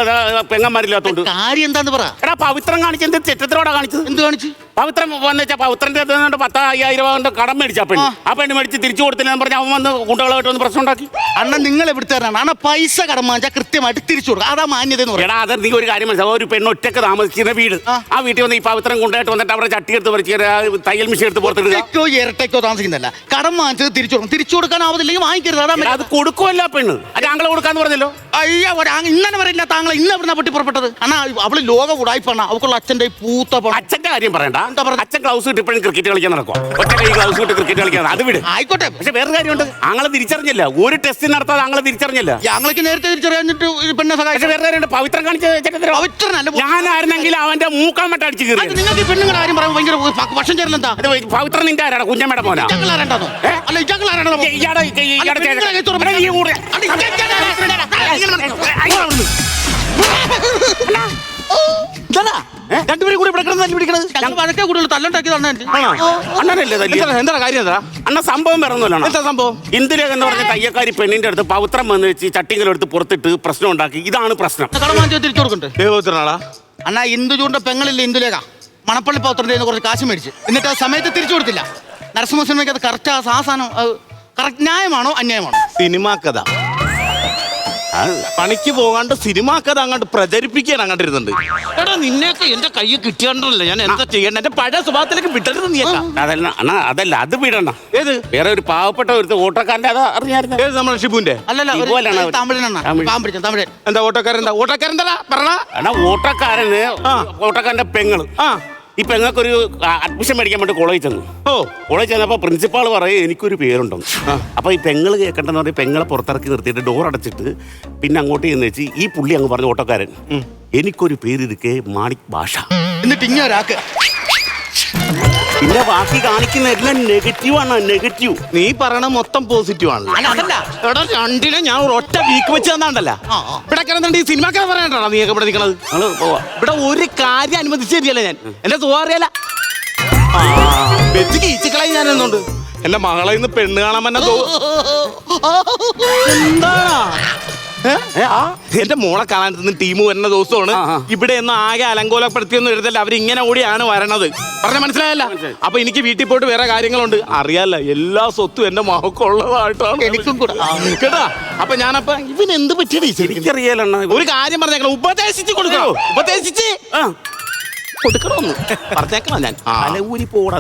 പെങ്ങന്മാരില്ലാത്തോണ്ട്. കാര്യം എന്താന്ന് പറ. എടാ പവിത്രം കാണിച്ചത് തെറ്റത്തിലോടാ കാണിച്ചത്. എന്ത് കാണിച്ചു? പവിത്രം വന്നു വെച്ചാൽ പവിത്രന്റെ 10,000 രൂപ കൊണ്ട് കടം മേടിച്ച പെണ്ണ്. ആ പെണ്ണ് മേടിച്ച് തിരിച്ചു കൊടുത്തില്ലെന്ന് പറഞ്ഞാൽ അവൻ വന്ന് കുട്ടികളായിട്ട് ഒന്ന് പ്രശ്നം ഉണ്ടാക്കി. അണ്ണൻ നിങ്ങൾ എവിടുത്തേരാണ്? അണ്ണ പൈസ കടം വാങ്ങിച്ചാൽ കൃത്യമായിട്ട് തിരിച്ചു കൊടുക്കുക. അതാ മാന്യത എന്ന് പറയാം. എടാ അത് നീ ഒരു കാര്യം മനസ്സിലാവും. ഒരു പെണ്ണ് ഒറ്റക്ക് താമസിക്കുന്ന വീട്, ആ വീട്ടിൽ വന്ന് ഈ പവിത്രം കൊണ്ടായിട്ട് വന്നിട്ട് അവിടെ ചട്ടി എടുത്ത് പറിച്ച് തയ്യൽ മിഷീൻ എടുത്ത് പുറത്തിടുക. ഇരട്ടയ്ക്കോ താമസിക്കുന്നില്ല, കടം വാങ്ങിച്ചത് തിരിച്ചു കൊടുക്കും. തിരിച്ചു കൊടുക്കാനാവതില്ലെങ്കിൽ വാങ്ങിക്കരുത്. അതാ അത് കൊടുക്കുമല്ല പെണ്ണ്. അത് ആങ്ങളെ കൊടുക്കാന്ന് പറഞ്ഞല്ലോ. അയ്യോ ഇന്നലെ വരില്ല. താങ്കളെ ഇന്ന് എവിടുന്ന പൊട്ടി പുറപ്പെട്ടത്? അണ്ണാ അവള് ലോക ഉടായിപ്പണ്ണ. അവക്കുള്ള അച്ഛന്റെ പൂത്ത അച്ഛന്റെ കാര്യം പറയണ്ട. എന്താ പറയുക, അച്ഛൻ ഗ്ലൗസ് കിട്ടി ഇപ്പോഴും ക്രിക്കറ്റ് കളിക്കാൻ നടക്കുക. ഒറ്റ കൈ ഗ്ലൗസ് കിട്ടി ക്രിക്കറ്റ് കളിക്കാൻ അത് വിട്. ആയിക്കോട്ടെ, പക്ഷെ വേറെ കാര്യമുണ്ട്. ആങ്ങളെ തിരിച്ചറിഞ്ഞില്ല, ഒരു ടെസ്റ്റ് നടത്താതെ ആങ്ങളെ തിരിച്ചറിഞ്ഞില്ല. ഞങ്ങൾക്ക് നേരത്തെ തിരിച്ചറിയാഞ്ഞിട്ട് പെണ്ണെ സഹായിച്ചു. വേറെ കാര്യമുണ്ട്. പവിത്രം കാണിച്ച ഞാനായിരുന്നെങ്കിൽ അവന്റെ മൂക്കാൻ മറ്റ അടിച്ചു കയറി. നിങ്ങൾക്ക് പെണ്ണുങ്ങളുടെ കാര്യം പറയുമ്പോൾ ഭയങ്കര പക്ഷം ചേരലെന്താ? പവിത്രം നിന്റെ ആരാണ്? കുഞ്ഞമ്മയുടെ മോനാ? അല്ല രണ്ടുപേരും കൂടി വഴക്കെ കൂടുതൽ തല്ലുണ്ടാക്കിയതാണ്. എന്താ കാര്യം? അണ്ണ സംഭവം വേറൊന്നുമല്ല. എന്താ സംഭവം? ഇന്ദുലേഖ എന്ന് പറഞ്ഞ തയ്യക്കാരി പെണ്ണിന്റെ അടുത്ത് പവിത്രം വന്ന് വെച്ച് ചട്ടികളെടുത്ത് പുറത്തിട്ട് പ്രശ്നം ഉണ്ടാക്കി. ഇതാണ് പ്രശ്നം. കടം വാങ്ങിച്ച് തിരിച്ചു കൊടുക്കണ്ടേ? അണ്ണാ ഇന്ദുജൂന്റെ പെങ്ങളില്ലേ ഇന്ദുലേഖ, മണപ്പള്ളി പത്രത്തിൽ കുറച്ച് കാശ് മേടിച്ച് എന്നിട്ട് ആ സമയത്ത് തിരിച്ചു കൊടുത്തില്ല. നരസിംഹ സിനിമയ്ക്ക് അത് കറക്റ്റ് ആ സാധനം കറക്റ്റ് ന്യായമാണോ അന്യായമാണോ? സിനിമാ കഥ പണിക്ക് പോകാണ്ട് സിനിമാ കഥ അങ്ങോട്ട് പ്രചരിപ്പിക്കാൻ അങ്ങോട്ട് ഇരുന്നുണ്ട്. എടാ നിന്നെയൊക്കെ എന്റെ കൈ കിട്ടിയാണ്ടല്ലോ, ഞാൻ എന്താ ചെയ്യണ്ട? എന്റെ പഴയ സ്വഭാവത്തിലേക്ക് വിട്ടരുത് നീ. അതല്ല അത് വിടണ്ട. ഏത് വേറെ ഒരു പാവപ്പെട്ട ഒരു ഓട്ടോക്കാരന്റെ അതാ അറിഞ്ഞായിരുന്നു. ഏത് നമ്മുടെ ഷിബുന്റെ? അല്ലല്ല തമിഴൻ. എന്താ ഓട്ടോക്കാരൻ? ഓട്ടോക്കാരൻ പറഞ്ഞ ഓട്ടോക്കാരന്റെ പെങ്ങള്. ഈ പെങ്ങൾക്കൊരു അഡ്മിഷൻ മേടിക്കാൻ വേണ്ടി കോളേജ് ചെന്നു. കോളേജ് ചെന്നപ്പോൾ പ്രിൻസിപ്പാൾ പറയും എനിക്കൊരു പേരുണ്ടെന്ന്. അപ്പൊ ഈ പെങ്ങള് കേൾക്കണ്ടെന്ന് പറഞ്ഞ് പെങ്ങളെ പുറത്തിറക്കി നിർത്തിയിട്ട് ഡോർ അടച്ചിട്ട് പിന്നെ അങ്ങോട്ട് ചെന്ന് വെച്ച് ഈ പുള്ളി അങ്ങ് പറഞ്ഞു ഓട്ടോക്കാരൻ, എനിക്കൊരു പേര് ഇരിക്കെ മാണിക് ഭാഷ. എന്നിട്ട് ഇങ്ങോരാക്ക് പിന്നെ ബാക്കി കാണിക്കുന്ന എല്ലാം നെഗറ്റീവാണ്. നെഗറ്റീവ് നീ പറയണ മൊത്തം പോസിറ്റീവ് ആണ്. എടാ രണ്ടിനും ഞാൻ ഒരു ഒറ്റ വീക്ക് വെച്ച് തന്നാണ്ടല്ല. ഇവിടെ കിടന്നുണ്ട് ഈ സിനിമാക്കാരെ പറയണ്ടോ നീ ഇവിടെ നിൽക്കണത്? ഇവിടെ ഒരു കാര്യം അനുവദിച്ചു തരികയല്ല ഞാൻ. എന്റെ സുഖറിയല്ല വെച്ച് കീച്ചിക്കളായി ഞാൻ എന്നുണ്ട്. എന്റെ മകളെ ഇന്ന് പെണ്ണ് കാണാൻ തന്നെ എന്താ എന്റെ മോളെ കാണാൻ ടീം വരുന്ന ദിവസമാണ് ഇവിടെ നിന്ന് ആകെ അലങ്കോലപ്പെടുത്തിയൊന്നും എഴുതല്ല അവരിങ്ങനെ ഓടിയാണ് വരണത്. പറഞ്ഞ മനസ്സിലായല്ല? അപ്പൊ എനിക്ക് വീട്ടിൽ പോയിട്ട് വേറെ കാര്യങ്ങളുണ്ട്. അറിയാല്ല, എല്ലാ സ്വത്തും എന്റെ മകൾക്കുള്ളതായിട്ടാണ്. എനിക്കും കൂടെ. കേട്ടാ? അപ്പൊ ഞാനപ്പ ഇവന് എന്ത് പറ്റിയ എനിക്കറിയാലണ്ണ. ഒരു കാര്യം പറഞ്ഞേക്കണം, ഉപദേശിച്ച് കൊടുക്കണോ? ഉപദേശിച്ച് കൊടുക്കണോന്ന് പറഞ്ഞേക്കണം. ഞാൻ അലൂരി പോടാ.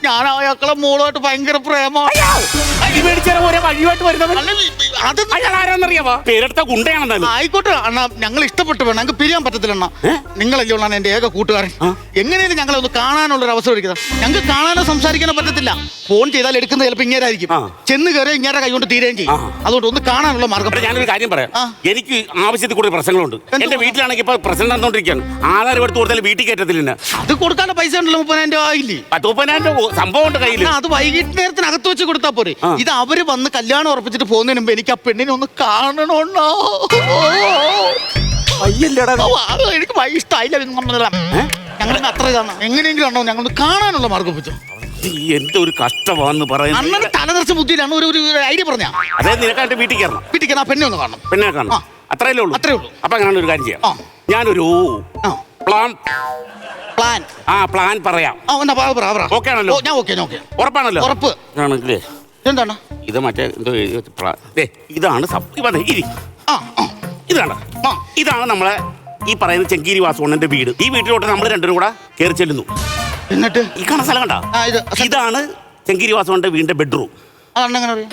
ഞാൻ അയാളെ മോളുമായിട്ട് ഭയങ്കര പ്രേമമാണ്. പേരെടുത്ത ഗുണ്ടയാണെന്നാലും ആയിക്കോട്ടെ അണ്ണാ, ഞങ്ങൾ ഇഷ്ടപ്പെട്ടു വേണം, ഞങ്ങൾക്ക് പിരിയാൻ പറ്റത്തില്ല അണ്ണാ. നിങ്ങളല്ലേ ഉള്ളാണ് എന്റെ ഏക കൂട്ടുകാരൻ. എങ്ങനെയാണ് ഞങ്ങളെ ഒന്ന് കാണാനുള്ള ഒരു അവസരം എടുക്കുന്നത്? ഞങ്ങൾക്ക് കാണാനോ സംസാരിക്കാനോ പറ്റത്തില്ല. ഫോൺ ചെയ്താൽ എടുക്കുന്നത് ചിലപ്പോൾ ഇങ്ങേരായിരിക്കും. ചെന്ന് കയറി ഇങ്ങേരെ കൈകൊണ്ട് തീരുകയും ചെയ്യും. അതുകൊണ്ട് ഒന്ന് കാണാനുള്ള മാർഗം. ഞാനൊരു കാര്യം പറയാം. എനിക്ക് ആവശ്യത്തിൽ കൂടുതൽ പ്രശ്നങ്ങളുണ്ട്. എന്റെ വീട്ടിലാണെങ്കിൽ ഇപ്പൊ പ്രശ്നം നടന്നുകൊണ്ടിരിക്കുകയാണ്. ആധാരം എടുത്ത് കൊടുത്താൽ വീട്ടിൽ കയറ്റത്തില്ല. അത് കൊടുക്കാനുള്ള പൈസ ഉണ്ടല്ലോ, 30,000 രൂപ ആയില്ലേ? 30,000 രൂപ സംഭവം ഉണ്ട് കയ്യിൽ. അത് വൈകിട്ട് നേരത്തിന് അകത്ത് വെച്ച് കൊടുത്താൽ പോരെ. ഇത് അവര് വന്ന് കല്യാണം ഉറപ്പിച്ചിട്ട് പോകുന്നതിന് മുമ്പ് എനിക്ക് ആ പെണ്ണിനെ ഒന്ന് കാണണോണ്ണോ. എനിക്ക് ഇഷ്ടമായില്ല. ഞങ്ങൾ അത്ര ഇതാണ്. എങ്ങനെയെങ്കിലും ആണോ ഞങ്ങൾ കാണാനുള്ള മാർഗം വെച്ചു. എന്റെ ഒരു കഷ്ടമാണെന്ന് പറയുന്നത്. അണ്ണന് തലതെറിച്ച ബുദ്ധിയിലാണ് ഒരു ഐഡിയ പറഞ്ഞ. അതായത് നിനക്കായിട്ട് വീട്ടിൽ കയറണം. വീട്ടിൽ കയറാൻ പെണ്ണെ ഒന്ന് കാണണം. പെണ്ണെ കാണണം. അത്രയല്ലേ ഉള്ളൂ. അത്രേ ഉള്ളൂ. അപ്പൊ അങ്ങനെ ഒരു കാര്യം ചെയ്യാം. ഞാനൊരു പ്ലാൻ പറയാം. ഓക്കെ ആണല്ലോ? ഞാൻ ഓക്കെ. ഉറപ്പാണല്ലോ? ഉറപ്പ്. ആണെങ്കിലേ എന്താണ് ഇത്? മറ്റേ എന്തോ ഇതാണ് ഇതാണ് നമ്മളെ ഈ പറയുന്ന ചെങ്കീരി വാസുണ്ണന്റെ വീട്. ഈ വീട്ടിലോട്ട് നമ്മൾ രണ്ടുപേരും കൂടെ കയറി ചെല്ലുന്നു. എന്നിട്ട് ഈ കാണുന്ന സ്ഥലം കണ്ട? ഇതാണ് ചെങ്കീരി വാസുണ്ണന്റെ വീടിന്റെ ബെഡ്റൂം. അതെങ്ങനെ അറിയാം?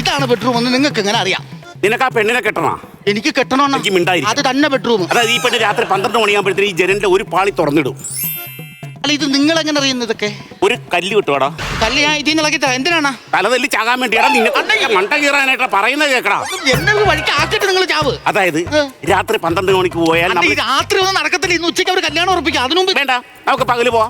ഇതാണ് ബെഡ്റൂം എന്ന് നിങ്ങൾക്ക് എങ്ങനെ അറിയാം? നിനക്ക് ആ പെണ്ണിനെ കെട്ടണോ? എനിക്ക് കെട്ടണോ? എനിക്ക് മിണ്ടായി. അത് തന്നെ ബെഡ്റൂം. അതായത് ഈ പെണ്ണ് രാത്രി 12 മണിയാകുമ്പോഴത്തേന് ഈ ജനലിന്റെ ഒരു പാളി തുറന്നിടും. അല്ല, ഇത് നിങ്ങൾ എങ്ങനെ അറിയുന്നത്? ഇതൊക്കെ ഒരു കല്ല് കിട്ടുവാടാ. കല്ല് ഞാൻ ഇതിൽ ഇളക്കി തരാം. എന്തിനാണ്? തലതല്ലി ചാകാൻ വേണ്ടിയാടാ. നിന്നെ മണ്ട കീറാനായിട്ടാ പറയുന്നത് കേക്കടാ. എന്നെ വഴിക്ക് ആക്കിട്ട് നിങ്ങൾ ചാവ്. അതായത് രാത്രി 12 മണിക്ക് പോയാൽ രാത്രി ഒന്നും നടക്കത്തില്ല. ഇന്ന് ഉച്ചയ്ക്ക് അവർ കല്യാണം ഉറപ്പിക്കാം. അതിനു മുമ്പ് വേണ്ട, നമുക്ക് പകല് പോവാം.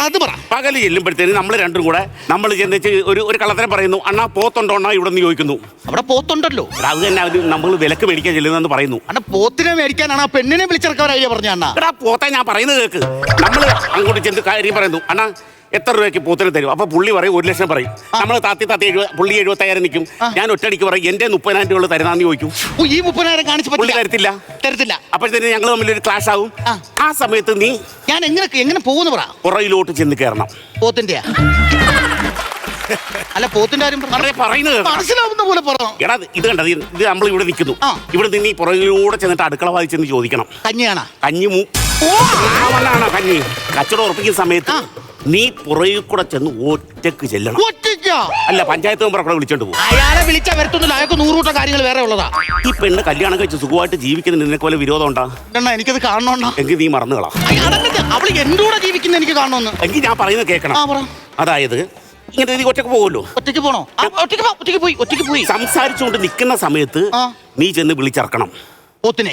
അത് പറ. പകല് ചെല്ലുമ്പോഴത്തേന് നമ്മൾ രണ്ടും കൂടെ നമ്മൾ ചെന്നിച്ച് ഒരു കള്ളത്തരം പറയുന്നു. അണ്ണാ പോത്തുണ്ടോ അണ്ണാ ഇവിടെ നിന്ന് ചോദിക്കുന്നു. അവിടെ പോത്തുണ്ടല്ലോ. അത് തന്നെ നമ്മൾ വിലക്ക് മേടിക്കാൻ ചെല്ലുന്നെന്ന് പറയുന്നു. അണ്ണാ പോത്തിനെ മേടിക്കാനാണ് ആ പെണ്ണിനെ വിളിച്ചിറക്കാൻ ഐഡിയ പറഞ്ഞ. അണ്ണാ പോത്തെ ഞാൻ പറയുന്നത് കേക്ക്. നമ്മൾ അങ്ങോട്ട് ചെന്ന് കാര്യം പറയുന്നു. അണ്ണാ എത്ര രൂപയ്ക്ക് പോത്തിന് തരും? അപ്പൊ പുള്ളി പറയും 1 ലക്ഷം പറയും. നമ്മൾ താത്തി പുള്ളി 75,000 നിൽക്കും. ഞാൻ ഒറ്റടിക്ക് പറയും എന്റെ 30,000 രൂപ തരുന്നാന്ന് ചോദിക്കും. ഈ 30,000 കാണിച്ച് പുള്ളി തരത്തില്ല. അപ്പോഴത്തേന് ഞങ്ങൾ തമ്മിലൊരു ക്ലാഷ് ആവും. ആ സമയത്ത് നീ ഞാൻ എങ്ങനെ പോകുന്നു പറ. പുറയിലോട്ട് ചെന്ന് കയറണം. പോത്തിന്റെ അല്ല, പോത്തിന്റെ കാര്യം പറയുന്നത് മനസ്സിലാവുന്ന പോലെ പറ. എടാ ഇത് കണ്ടത്, ഇത് നമ്മൾ ഇവിടെ നിൽക്കുന്നു. ഇവിടെ നിന്ന് ഈ പുറകിലൂടെ ചെന്നിട്ട് അടുക്കള വാദിച്ചെന്ന് ചോദിക്കണം. കഞ്ഞിയാണ്? കഞ്ഞി കഞ്ഞി കച്ചവടം ഉറപ്പിക്കുന്ന സമയത്ത് നീ പുറകിൽ കൂടെ ചെന്ന് ഒറ്റക്ക് ചെല്ലണം. അല്ല, പഞ്ചായത്ത് മെമ്പർ കൂടെ വിളിച്ചോണ്ട് പോകും. അയാളെ വിളിച്ചാൽ വരത്തൊന്നുമില്ല. അയാൾക്ക് 100 കൂട്ടം കാര്യങ്ങൾ വേറെ ഉള്ളതാ. ഈ പെണ്ണ് കല്യാണം കഴിച്ച് സുഖമായിട്ട് ജീവിക്കുന്നതിന് നിനക്ക് പോലെ വിരോധം ഉണ്ടാ? എനിക്കത് കാണണോണ്ടാ. എങ്കിൽ നീ മറന്നുകളാ. അവള് എന്റെ കൂടെ ജീവിക്കുന്ന എനിക്ക് കാണണമെന്ന്. എങ്കിൽ ഞാൻ പറയുന്നത് കേൾക്കണം. അതായത് ഇങ്ങനെ നീ ഒറ്റക്ക് പോകുമല്ലോ. ഒറ്റയ്ക്ക് പോണോ? ഒറ്റയ്ക്ക് പോയി സംസാരിച്ചുകൊണ്ട് നിൽക്കുന്ന സമയത്ത് നീ ചെന്ന് വിളിച്ചിറക്കണം. പോത്തിനെ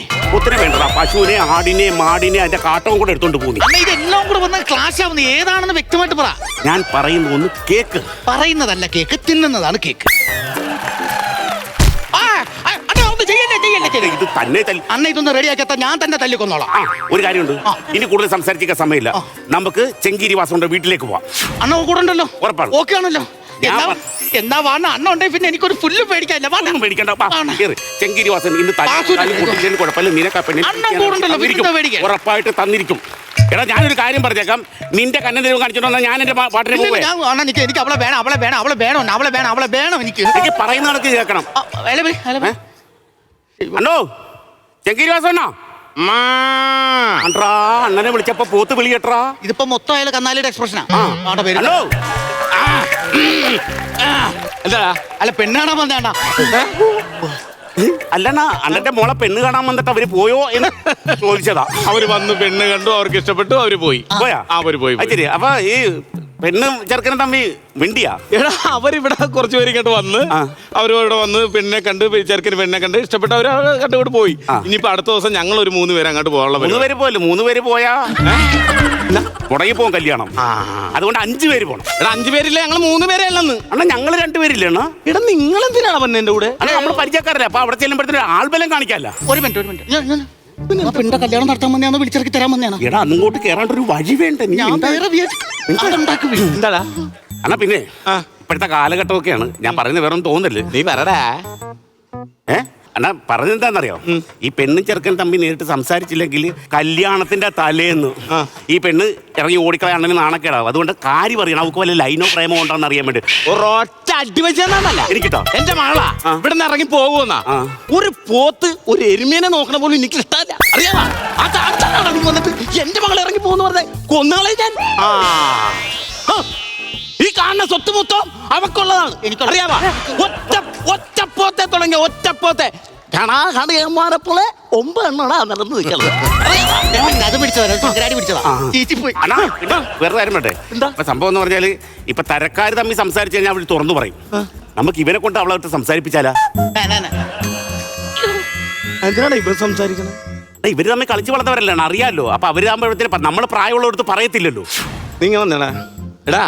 വേണ്ട, പശുവിനെ, ആടിനെ, മാടിനെ, അതിന്റെ കാട്ടവും കൂടെ എടുത്തോണ്ട് പോകുന്നു. ഇതെല്ലാം കൂടെ വന്ന് ക്ലാഷ് ആവുന്നത് ഏതാണെന്ന് വ്യക്തമായിട്ട് പറ. ഞാൻ പറയുന്നത് ഒന്ന് കേക്ക്. പറയുന്നതല്ല കേക്ക്, തിന്നുന്നതാണ് കേക്ക്. ഇത് തന്നെ അന്ന ഇതൊന്ന് റെഡിയാക്കിയാ ഞാൻ തന്നെ തല്ലിക്കൊന്നോളാം. ഒരു കാര്യമുണ്ട്, ഇനി കൂടുതൽ സംസാരിക്കാൻ സമയമില്ല. നമുക്ക് ചെങ്കീരി വാസുണ്ണന്റെ വീട്ടിലേക്ക് പോവാം. അണ്ണ കൂടെ ഉണ്ടല്ലോ? ഉറപ്പാണ്. ഓക്കെ ആണല്ലോ? എന്താ വാണ അണ്ണ ഉണ്ടെങ്കിൽ പിന്നെ എനിക്കൊരു ഫുല്ല് പേടിക്കാനില്ല. പേടിക്കണ്ട. ചെങ്കീരി വാസൻ ഇന്ന് കുഴപ്പമില്ല. നിനക്ക് ഉറപ്പായിട്ട് തന്നിരിക്കും. എടാ ഞാനൊരു കാര്യം പറഞ്ഞേക്കാം. നിന്റെ കണ്ണൻ ദൈവം കാണിച്ചിട്ടുണ്ടോ? ഞാൻ എന്റെ പാട്ടിനെ പോവേ. എനിക്ക് അവളെ വേണം. എനിക്ക് പറയുന്ന നടക്ക് കേൾക്കണം. അണ്ണോ, ചെങ്കീരി വാസണ്ണോ, അണ്ണനെ വിളിച്ചപ്പോ പോത്ത് വിളി കേട്ടറാ. ഇതിപ്പോ മൊത്തം അയാൾ കന്നാലിയുടെ എക്സ്പ്രഷനാ. എന്താ? അല്ല, പെണ്ണാണാൻ വന്നേണ്ട. അല്ലണ്ണ, അണ്ണന്റെ മോളെ പെണ്ണ് കാണാൻ വന്നിട്ട് അവര് പോയോ എന്ന് ചോദിച്ചതാ. അവര് വന്ന് പെണ്ണ് കണ്ടു, അവർക്ക് ഇഷ്ടപ്പെട്ടു, അവര് പോയി. അവര് പോയി. ശരി. അപ്പൊ ഈ പെണ്ണും ചെറുക്കനും തമ്മി മിണ്ടിയാ? എടാ, അവരിവിടെ കുറച്ച് പേര് ഇങ്ങോട്ട് വന്ന് അവരിവിടെ വന്ന് പെണ്ണിനെ കണ്ട്, ചെറുക്കന് പെണ്ണിനെ കണ്ട് ഇഷ്ടപ്പെട്ട് അവര് കണ്ടുകൊണ്ട് പോയി. ഇനിയിപ്പോ അടുത്ത ദിവസം ഞങ്ങൾ ഒരു 3 പേര് അങ്ങോട്ട് പോകാനുള്ള. 3 പേര് പോയല്ലോ. 3 പേര് പോയാ മുടങ്ങി പോകും കല്യാണം. അതുകൊണ്ട് 5 പേര് പോണം. എടാ, 5 പേരില്ല, ഞങ്ങൾ 3 പേരേ ഉള്ളന്ന്. അണ്ണാ, ഞങ്ങൾ 2 പേരില്ലേ? എടാ, നിങ്ങൾ എന്തിനാണ് വന്നെ എന്റെ കൂടെ? അല്ല, നമ്മൾ പരിചയക്കാരല്ലേ. അപ്പൊ അവിടെ ചെല്ലുമ്പോഴത്തേന് ആൾബലം കാണിക്കാല്ല. ഒരു മിനിറ്റ് പെണ്ണിന്റെ കല്യാണം നടത്താൻ വന്നെയാണോ വിളിച്ചിറക്കി തരാൻ വന്നെയാണോ? എടാ, അങ്ങോട്ട് കേറാണ്ട് ഒരു വഴി വേണ്ട. ഞാൻ വേറെ എന്താടാ? അണ്ണാ, പിന്നെ ഇപ്പോഴത്തെ കാലഘട്ടമൊക്കെയാണ്. ഞാൻ പറയുന്നത് വേറെ ഒന്നും തോന്നില്ല. നീ പറടാ. എന്നാ പറഞ്ഞെന്താണെന്നറിയോ, ഈ പെണ്ണും ചെറുക്കൻ തമ്മിൽ നേരിട്ട് സംസാരിച്ചില്ലെങ്കിൽ കല്യാണത്തിന്റെ തലേന്ന് ഈ പെണ്ണ് ഇറങ്ങി ഓടിക്കളയാണെങ്കിൽ നാണക്കേടാവും. അതുകൊണ്ട് കാര്യം അറിയണം, അവർക്ക് വല്ല ലൈനോ പ്രേമോ ഉണ്ടോന്ന് അറിയാൻ വേണ്ടി ഒരൊറ്റ അടി വെച്ചല്ല എനിക്കിട്ടോ. എന്റെ മകളാ ഇവിടെ നിന്ന് ഇറങ്ങി പോകുന്ന ഒരു പോത്ത് ഒരു എരുമേനെ നോക്കണ പോലും എനിക്ക് ഇഷ്ടമല്ല. അറിയാവാ നീ വന്നിട്ട് എന്റെ മകൾ ഇറങ്ങി പോകുന്ന പറഞ്ഞ കൊന്നുകളെ ഞാൻ. ഈ കാണുന്ന സ്വത്ത് മൊത്തം അവക്കുള്ളതാണ്. എനിക്കറിയാവാ. ഒറ്റപ്പോത്തെ തുടങ്ങിയ ഒറ്റപ്പോത്തെ പോലെ 9 എണ്ണടാ നടന്നു നിൽക്കുന്നത്. അത് പിടിച്ചതാ ചീച്ചിപ്പോയി. വേറെ കാര്യം വേണ്ടേ? സംഭവം എന്ന് പറഞ്ഞാല് ഇപ്പൊ തരക്കാര് തമ്മിൽ സംസാരിച്ചു കഴിഞ്ഞാൽ അവര് തുറന്നു പറയും. നമുക്ക് ഇവനെ കൊണ്ട് അവളെ സംസാരിപ്പിച്ചാലാ? എന്തിനാണ് ഇവർ സംസാരിക്കണം? ഇവര് തമ്മിൽ കളിച്ചു വളർന്നവരല്ലാണ്, അറിയാലോ. അപ്പൊ അവര് തമ്മിൽ നമ്മൾ പ്രായമുള്ളവർക്ക് പറയത്തില്ലല്ലോ. നീ വന്നേടാ. എടാ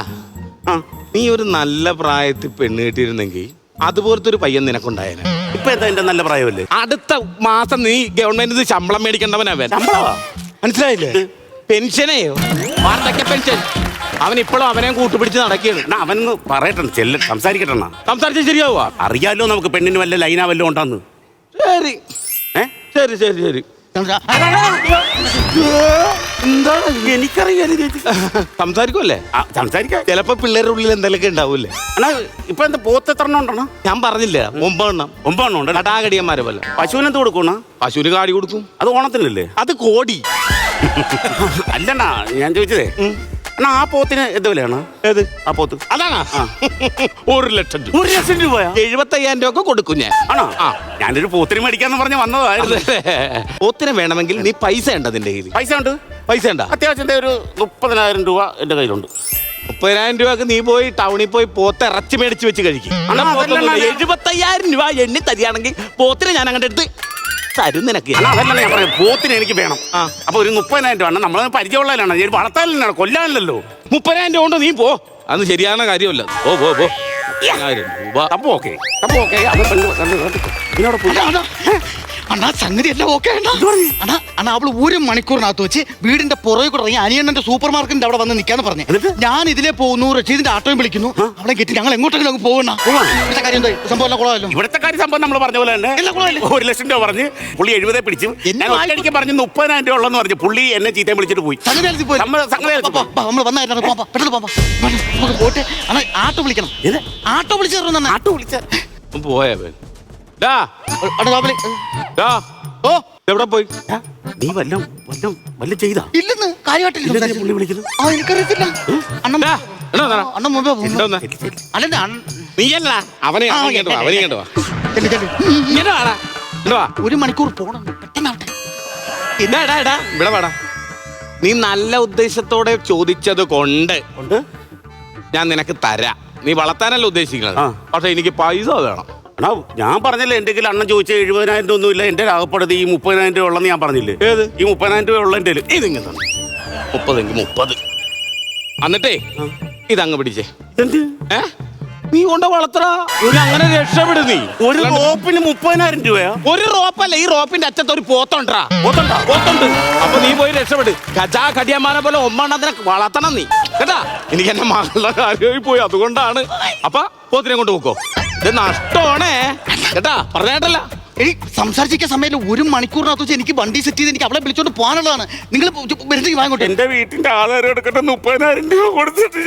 നീ ഒരു നല്ല പ്രായത്തിൽ പെണ്ണ് കിട്ടിയിരുന്നെങ്കിൽ അതുപോലത്തെ ഒരു പയ്യൻ നിനക്കുണ്ടായേനെ. ഇപ്പൊ എന്താ എന്റെ നല്ല പ്രായമല്ലേ? അടുത്ത മാസം നീ ഗവൺമെന്റ് ശമ്പളം മേടിക്കേണ്ടവനവൻ. മനസ്സിലായില്ലേ? പെൻഷനെയോ വാർദ്ധക്യ പെൻഷൻ. അവൻ ഇപ്പോഴും അവനെ കൂട്ടുപിടിച്ച് നടക്കുകയാണ്. അവനൊന്ന് പറയട്ടെ, സംസാരിക്കട്ടെ. സംസാരിച്ചാൽ ശരിയാവുക? അറിയാലോ നമുക്ക് പെണ്ണിന് വല്ല ലൈനാ വല്ലതും ഉണ്ടെന്ന്. ശരി ശരി ശരി ശരി. എന്താണ് എനിക്കറിയാം. സംസാരിക്കുമല്ലേ? സംസാരിക്കാം. ചിലപ്പോ പിള്ളേരുടെ ഉള്ളിൽ എന്തെങ്കിലുമൊക്കെ ഉണ്ടാവൂല്ലേ? ഇപ്പൊ എന്താ പോത്ത് എത്ര ഉണ്ടോ? ഞാൻ പറഞ്ഞില്ല 9 എണ്ണം. 9 എണ്ണം ഉണ്ട്. കടാകടിയന്മാരെ പോലെ. പശുവിന് എന്ത് കൊടുക്കണ? പശുവിന് കാടി കൊടുക്കും. അത് ഓണത്തിനല്ലേ? അത് കോടി. അല്ലണ്ണാ ഞാൻ ചോദിച്ചതേ, ആ പോത്തിന് എന്ത് വിലയാണ്? ഏത് ആ പോത്ത്? അതാണ് 1 ലക്ഷം രൂപ. 1 ലക്ഷം രൂപ? 75,000 രൂപ കൊടുക്കും ഞാൻ. ആണോ? ഞാനൊരു പോത്തിന് മേടിക്കാന്ന് പറഞ്ഞ് വന്നതായിരുന്നു. പോത്തിന് വേണമെങ്കിൽ നീ പൈസ ഉണ്ട് നിന്റെ കയ്യിൽ? പൈസ ഉണ്ട്. പൈസ ഉണ്ടാ? അത്യാവശ്യം ഒരു 30,000 രൂപ എന്റെ കയ്യിലുണ്ട്. 30,000 രൂപക്ക് നീ പോയി ടൗണിൽ പോയി പോത്ത് ഇറച്ചി മേടിച്ച് വെച്ച് കഴിക്കും. 75,000 രൂപ എണ്ണി തരികയാണെങ്കിൽ പോത്തിനെ ഞാൻ അങ്ങോട്ട് എടുത്ത് തരും നിനക്ക്. അതല്ല ഞാൻ പറയാം, പോത്തിന് എനിക്ക് വേണം. അപ്പൊ ഒരു 30,000 രൂപ നമ്മൾ പരിചയമുള്ളതാണ്, വളർത്താനല്ലോ കൊല്ലാനല്ലോ. 30,000 രൂപ കൊണ്ട് നീ പോ. അന്ന് ശരിயான കാര്യമല്ല. പോ പോ പോ. 1000 രൂപ. അപ്പൊ ഓക്കെ. അണ്ണാ സംഗതി എല്ലാം ഓക്കെ അണ്ണാ. അണ്ണാ അവള് 1 മണിക്കൂറിനകത്ത് വെച്ച് വീടിന്റെ പുറകെ കൂടെ ഇറങ്ങി അനിയണ്ണന്റെ സൂപ്പർ മാർക്കറ്റിന്റെ അവിടെ വന്ന് നിൽക്കാന്ന് പറഞ്ഞു. ഞാൻ ഇതിലെ പോകുന്നു, റഷീദിന്റെ ആട്ടോയും വിളിക്കുന്നു, അവളെ കെട്ടി ഞങ്ങൾ എങ്ങോട്ടെങ്കിലും അങ്ങ് പോകണ. ഇവിടുത്തെ കാര്യം എന്താ? സംഭവം എല്ലാം കുളമല്ലോ. ഇവിടുത്തെ കാര്യം സംഭവം നമ്മൾ പറഞ്ഞ പോലെ തന്നെ 1 ലക്ഷം രൂപ പറഞ്ഞ് പുള്ളി 70 പിടിച്ചു. ഞാൻ ഒറ്റയടിക്ക് പറഞ്ഞു 30,000 രൂപ ഉള്ളെന്ന് പറഞ്ഞു. പുള്ളി എന്നെ ചീത്തയും വിളിച്ചിട്ട് പോയി. നമ്മൾ വന്നായിരുന്നു. പെട്ടെന്ന് നമുക്ക് പോട്ടെ. അണ്ണാ ആട്ടോ വിളിക്കണം. ആട്ടോ വിളിച്ചു തരണം. ആട്ടോ വിളിച്ച പോയാ എവിടെ പോയി? നീ വല്ലതും ചെയ്താ? ഇല്ലെന്ന് കാര്യമായിട്ടില്ല. പുള്ളി വിളിക്കുന്നു. എനിക്കറിയത്തില്ല. നീയല്ല അവനെ. 1 മണിക്കൂർ പോണം. പെട്ടെന്നാവട്ടെ. ഇവിടെ വേടാ. നീ നല്ല ഉദ്ദേശത്തോടെ ചോദിച്ചത് കൊണ്ട് ഞാൻ നിനക്ക് തരാം. നീ വളർത്താനല്ല ഉദ്ദേശിക്കുന്നത്. പക്ഷെ എനിക്ക് പൈസ വേണം. ഞാൻ പറഞ്ഞില്ലേ എന്റെ കയ്യിൽ അണ്ണൻ ചോദിച്ച 70,000 രൂപ ഒന്നുമില്ല. എന്റെ രാഗപ്പെടുത്തി ഈ 30,000 രൂപ ഉള്ളെന്ന് ഞാൻ പറഞ്ഞില്ലേ? ഏത് ഈ 30,000 രൂപ ഉള്ള എന്റെ ഇതിങ്ങനെ 30 എന്നിട്ടേ ഇതങ്ങ് പിടിച്ചേ. നീ കൊണ്ട് വളർത്തറ. അങ്ങനെ രക്ഷപ്പെടും നീ. ഒരു റോപ്പിന് 30,000 രൂപയാ? ഒരു റോപ്പല്ല, ഈ റോപ്പിന്റെ അറ്റത്ത് ഒരു പോത്തുണ്ടാ. പോത്തുണ്ട്. അപ്പൊ നീ പോയി രക്ഷപ്പെട്. ഗജാ കടിയന്മാരെ പോലെ 9 എണ്ണത്തിനെ വളർത്തണം നീ കേട്ടാ. എനിക്ക് എന്റെ മകളുടെ കാര്യമായി പോയി, അതുകൊണ്ടാണ്. അപ്പൊ പോത്തിനെ കൊണ്ട് പോക്കോ. ഇത് നഷ്ടമാണേ കേട്ടാ. പറഞ്ഞേട്ടല്ല. എനിക്ക് സംസാരിച്ചിരിക്കാൻ സമയത്ത് 1 മണിക്കൂറിനകത്ത് വെച്ച് എനിക്ക് വണ്ടി സെറ്റ് ചെയ്ത് എനിക്ക് അവളെ വിളിച്ചോണ്ട് പോകാനുള്ളതാണ്. നിങ്ങൾ വരുന്നെങ്കിൽ വാങ്ങോട്ടെ. എന്റെ വീട്ടിന്റെ ആധാരം എടുക്കട്ടെ. 30,000 രൂപ കൊടുത്തിട്ട്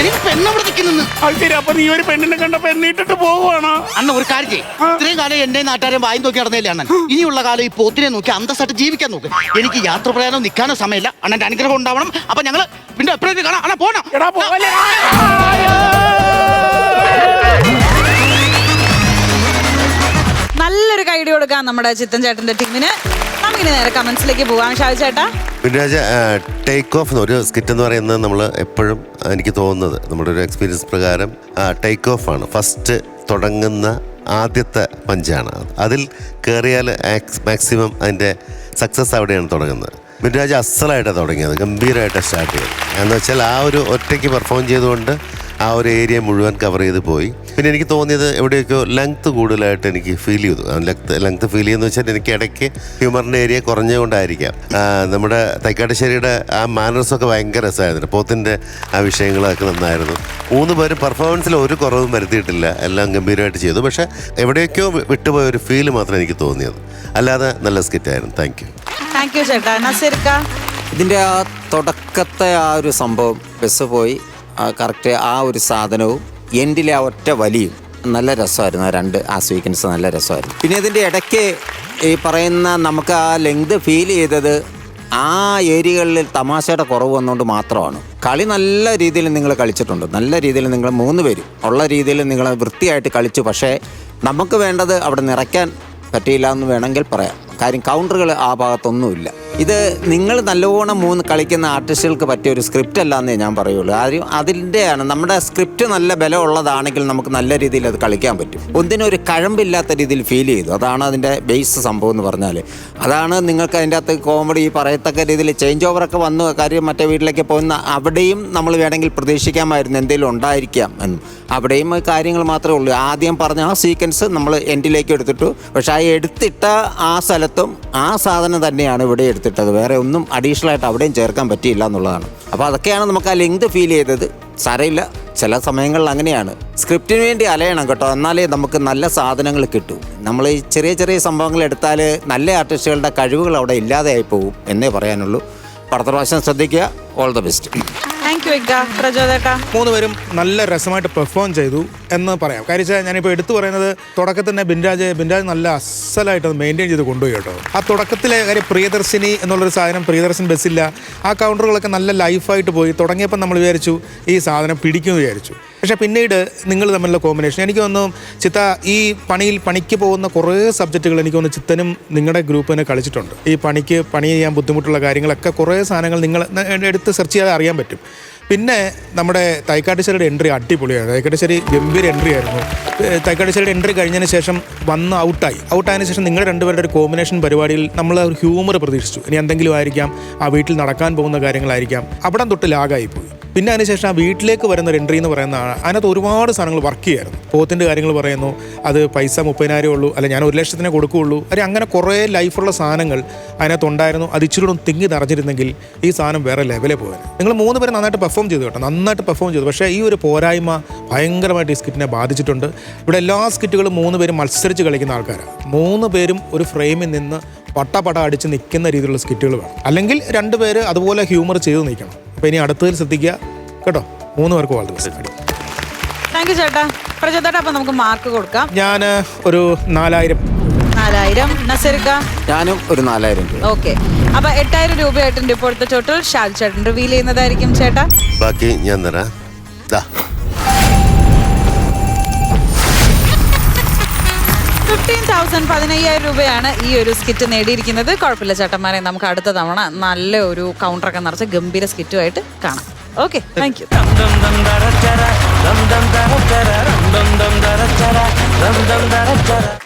എനിക്ക് പെണ്ണവിടെ നിൽക്കുന്നു. അത് ശരി. അപ്പൊ നീ ഒരു പെണ്ണിനെ കണ്ട പെണ്ണിട്ടിട്ട് പോവുകയാണോ? അണ്ണ ഒരു കാര്യം ചെയ്യും. ഇത്രയും കാലം എന്റെ നാട്ടുകാരെ വായി നോക്കി നടന്നില്ല അണ്ണൻ. ഇനിയുള്ള കാലം ഈ പോത്തിനെ നോക്കി അന്തസ്സായിട്ട് ജീവിക്കാൻ നോക്ക്. എനിക്ക് യാത്ര പറയാനോ നിൽക്കാനോ സമയമില്ല. അണ്ണന്റെ അനുഗ്രഹം ഉണ്ടാവണം. അപ്പൊ ഞങ്ങള് പിന്നെ എപ്പോഴേക്കും കാണാം. അണ്ണ പോണം. നല്ലൊരു കൈഡി കൊടുക്കാം നമ്മുടെ ചിത്തൻ ചേട്ടന്റെ ടീമിന്. നമുക്കിനി നേരെ കമന്റ്സിലേക്ക് പോവാം. ഷാജി ചേട്ടാ, ടേക്ക് ഓഫ് ഒരു സ്കിറ്റ് എന്ന് പറയുന്നത് നമ്മൾ എപ്പോഴും എനിക്ക് തോന്നുന്നത് നമ്മുടെ ഒരു എക്സ്പീരിയൻസ് പ്രകാരം ടേക്ക് ഓഫ് ആണ്. ഫസ്റ്റ് തുടങ്ങുന്ന ആദ്യത്തെ പഞ്ചാണ്. അതിൽ കയറിയാൽ മാക്സിമം അതിൻ്റെ സക്സസ് അവിടെയാണ് തുടങ്ങുന്നത്. മിൻരാജ് അസലായിട്ടാണ് തുടങ്ങിയത്, ഗംഭീരമായിട്ടാണ് സ്റ്റാർട്ട് ചെയ്തത്. എന്ന് വെച്ചാൽ ആ ഒരു ഒറ്റയ്ക്ക് പെർഫോം ചെയ്തുകൊണ്ട് ആ ഒരു ഏരിയ മുഴുവൻ കവർ ചെയ്ത് പോയി. പിന്നെ എനിക്ക് തോന്നിയത് എവിടെയൊക്കെയോ ലെങ്ത് കൂടുതലായിട്ട് എനിക്ക് ഫീൽ ചെയ്തു. ലെങ്ത് ഫീൽ ചെയ്യുന്ന വെച്ചാൽ എനിക്ക് ഇടയ്ക്ക് ഹ്യൂമറിൻ്റെ ഏരിയ കുറഞ്ഞുകൊണ്ടായിരിക്കാം. നമ്മുടെ തൈക്കാട്ടുശ്ശേരിയുടെ ആ മാനേഴ്സൊക്കെ ഭയങ്കര രസമായിരുന്നു. പോത്തിൻ്റെ ആ വിഷയങ്ങളൊക്കെ നന്നായിരുന്നു. 3 പേരും പെർഫോമൻസിൽ ഒരു കുറവും വരുത്തിയിട്ടില്ല, എല്ലാം ഗംഭീരമായിട്ട് ചെയ്തു. പക്ഷേ എവിടെയൊക്കെയോ വിട്ടുപോയ ഒരു ഫീൽ മാത്രമേ എനിക്ക് തോന്നിയത്. അല്ലാതെ നല്ല സ്കിറ്റായിരുന്നു. താങ്ക് യു ചേട്ടാ. നസീർക്ക, ഇതിൻ്റെ ആ തുടക്കത്തെ ആ ഒരു സംഭവം, ബസ് പോയി കറക്റ്റ് ആ ഒരു സാധനവും എൻഡിലെ ആ ഒറ്റ വലിയും നല്ല രസമായിരുന്നു. ആ സ്വീക്വൻസ് നല്ല രസമായിരുന്നു. പിന്നെ ഇതിൻ്റെ ഇടയ്ക്ക് ഈ പറയുന്ന നമുക്ക് ആ ലെങ്ത് ഫീൽ ചെയ്തത് ആ ഏരിയകളിൽ തമാശയുടെ കുറവ് വന്നുകൊണ്ട് മാത്രമാണ്. കളി നല്ല രീതിയിൽ നിങ്ങൾ കളിച്ചിട്ടുണ്ട്. നല്ല രീതിയിൽ നിങ്ങൾ 3 പേരും ഉള്ള രീതിയിൽ നിങ്ങൾ വൃത്തിയായിട്ട് കളിച്ചു. പക്ഷേ നമുക്ക് വേണ്ടത് അവിടെ നിറയ്ക്കാൻ പറ്റിയില്ല എന്ന് വേണമെങ്കിൽ പറയാം. കാര്യം കൗണ്ടറുകൾ ആ ഭാഗത്തൊന്നുമില്ല. ഇത് നിങ്ങൾ നല്ലോണം 3 കളിക്കുന്ന ആർട്ടിസ്റ്റുകൾക്ക് പറ്റിയ ഒരു സ്ക്രിപ്റ്റ് അല്ലാന്നേ ഞാൻ പറയുള്ളൂ. കാര്യം അതിൻ്റെയാണ്, നമ്മുടെ സ്ക്രിപ്റ്റ് നല്ല ബലമുള്ളതാണെങ്കിൽ നമുക്ക് നല്ല രീതിയിൽ അത് കളിക്കാൻ പറ്റും. ഒന്നിനും ഒരു കഴമ്പില്ലാത്ത രീതിയിൽ ഫീൽ ചെയ്തു. അതാണ് അതിൻ്റെ ബേസ് സംഭവം എന്ന് പറഞ്ഞാൽ. അതാണ് നിങ്ങൾക്ക് അതിൻ്റെ അകത്ത് കോമഡി പറയത്തക്ക രീതിയിൽ ചേഞ്ച് ഓവറൊക്കെ വന്നു. കാര്യം മറ്റേ വീട്ടിലേക്ക് പോകുന്ന അവിടെയും നമ്മൾ വേണമെങ്കിൽ പ്രതീക്ഷിക്കാമായിരുന്നു എന്തെങ്കിലും ഉണ്ടായിരിക്കാം എന്നും. അവിടെയും കാര്യങ്ങൾ മാത്രമേ ഉള്ളൂ. ആദ്യം പറഞ്ഞ ആ സീക്വൻസ് നമ്മൾ എൻഡിലേക്ക് എടുത്തിട്ടു. പക്ഷെ ആ എടുത്തിട്ട ആ സ്ഥലത്തും ആ സാധനം തന്നെയാണ് ഇവിടെ എടുത്തിട്ടത്. വേറെ ഒന്നും അഡീഷണൽ ആയിട്ട് അവിടെയും ചേർക്കാൻ പറ്റിയില്ല എന്നുള്ളതാണ്. അപ്പോൾ അതൊക്കെയാണ് നമുക്ക് ആ ലെങ്ത് ഫീൽ ചെയ്തത്. സാരമില്ല, ചില സമയങ്ങളിൽ അങ്ങനെയാണ്. സ്ക്രിപ്റ്റിന് വേണ്ടി അലയണം കേട്ടോ, എന്നാലേ നമുക്ക് നല്ല സാധനങ്ങൾ കിട്ടൂ. നമ്മൾ ഈ ചെറിയ ചെറിയ സംഭവങ്ങൾ എടുത്താൽ നല്ല ആർട്ടിസ്റ്റുകളുടെ കഴിവുകൾ അവിടെ ഇല്ലാതെയായി പോകും എന്നേ പറയാനുള്ളൂ. അടുത്ത പ്രാവശ്യം ശ്രദ്ധിക്കുക. All the best. Thank you ഇക്ക. പ്രചോദേട്ടാ, 3 പേരും നല്ല രസമായിട്ട് പെർഫോം ചെയ്തു എന്ന് പറയാം. കാര്യം ഞാനിപ്പോൾ എടുത്തു പറയുന്നത് തുടക്കത്തിൽ തന്നെ ബിൻരാജ് നല്ല അസലായിട്ട് അത് മെയിൻറ്റെയിൻ ചെയ്ത് കൊണ്ടുപോയി കേട്ടോ. ആ തുടക്കത്തിലെ കാര്യം പ്രിയദർശിനി എന്നുള്ളൊരു സാധനം, പ്രിയദർശൻ ബസ്സില്ല, ആ കൗണ്ടറുകളൊക്കെ നല്ല ലൈഫായിട്ട് പോയി. തുടങ്ങിയപ്പോൾ നമ്മൾ വിചാരിച്ചു ഈ സാധനം പിടിക്കുമെന്ന് വിചാരിച്ചു. പക്ഷേ പിന്നീട് നിങ്ങൾ തമ്മിലുള്ള കോമ്പിനേഷൻ എനിക്ക് തോന്നുന്നു ചിത്ത ഈ പണിക്ക് പോകുന്ന കുറേ സബ്ജക്റ്റുകൾ എനിക്ക് തോന്നുന്നു ചിത്തനും നിങ്ങളുടെ ഗ്രൂപ്പിനെ കളിച്ചിട്ടുണ്ട്. ഈ പണി ചെയ്യാൻ ബുദ്ധിമുട്ടുള്ള കാര്യങ്ങളൊക്കെ കുറേ സാധനങ്ങൾ നിങ്ങൾ എടുത്ത് സെർച്ച് ചെയ്യാതെ അറിയാൻ പറ്റും. പിന്നെ നമ്മുടെ തൈക്കാട്ടുശ്ശേരിയുടെ എൻട്രി അടിപൊളിയാണ്. തൈക്കാട്ടുശ്ശേരി ഗംഭീര എൻട്രി ആയിരുന്നു. തൈക്കാട്ടുശ്ശേരിയുടെ എൻട്രി കഴിഞ്ഞതിന് ശേഷം വന്ന് ഔട്ടായതിനു ശേഷം നിങ്ങൾ 2 പേരുടെ ഒരു കോമ്പിനേഷൻ പരിപാടിയിൽ നമ്മൾ ഒരു ഹ്യൂമർ പ്രതീക്ഷിച്ചു. ഇനി എന്തെങ്കിലും ആയിരിക്കാം, ആ വീട്ടിൽ നടക്കാൻ പോകുന്ന കാര്യങ്ങളായിരിക്കാം. അവിടെ തൊട്ട് ലാഗായിപ്പോയി. പിന്നെ അതിനുശേഷം ആ വീട്ടിലേക്ക് വരുന്ന ഒരു എൻട്രി എന്ന് പറയുന്ന അതിനകത്ത് ഒരുപാട് സാധനങ്ങൾ വർക്ക് ചെയ്യായിരുന്നു. പോത്തിൻ്റെ കാര്യങ്ങൾ പറയുന്നു, അത് പൈസ 30,000 ഉള്ളൂ, അല്ല ഞാൻ 1,00,000 കൊടുക്കുകയുള്ളൂ. അങ്ങനെ കുറേ ലൈഫുള്ള സാധനങ്ങൾ അതിനകത്തുണ്ടായിരുന്നു. അത് ഇച്ചിരി കൂടെ തിങ്ങി നിറഞ്ഞിരുന്നെങ്കിൽ ഈ സാധനം വേറെ ലെവലേ പോകാൻ. നിങ്ങൾ 3 പേര് നന്നായിട്ട് പെർഫോം ചെയ്തു കേട്ടോ, നന്നായിട്ട് പെർഫോം ചെയ്തു. പക്ഷേ ഈ ഒരു പോരായ്മ ഭയങ്കരമായിട്ട് ഈ സ്കിറ്റിനെ ബാധിച്ചിട്ടുണ്ട്. ഇവിടെ എല്ലാ സ്കിറ്റുകളും 3 പേരും മത്സരിച്ച് കളിക്കുന്ന ആൾക്കാരാണ്. 3 പേരും ഒരു ഫ്രെയിമിൽ നിന്ന് പട്ട അടിച്ച് നിൽക്കുന്ന രീതിയിലുള്ള സ്കിറ്റുകൾ വേണം. അല്ലെങ്കിൽ 2 പേര് അതുപോലെ ഹ്യൂമർ ചെയ്ത് നിൽക്കണം. അപ്പോൾ ഇനി അടുത്തതിൽ ശ്രദ്ധിക്കുക കേട്ടോ. 3 പേർക്ക് വളരെ താങ്ക് യു ചേട്ടാ. പ്രചോദേട്ടാ, അപ്പോൾ നമുക്ക് മാർക്ക് കൊടുക്കാം. ഞാൻ ഒരു 4,000. നസീർക്ക, ഞാനും ഒരു 4,000 രൂപ. ഓക്കെ. അപ്പോൾ 8,000 രൂപയായിട്ടുണ്ട് ഇപ്പോഴത്തെ ടോട്ടൽ. ഷാജ് ചേട്ടൻ റിവീൽ ചെയ്യുന്നതായിരിക്കും ചേട്ടാ. ബാക്കി ഞാൻ തരാം. 15,000 രൂപയാണ് ഈ ഒരു സ്കിറ്റ് നേടിയിരിക്കുന്നത്. കുഴപ്പമില്ല ചേട്ടന്മാരെ, നമുക്ക് അടുത്ത തവണ നല്ല ഒരു കൗണ്ടറൊക്കെ നിറച്ച് ഗംഭീര സ്കിറ്റുമായിട്ട് കാണാം. Okay, thank you.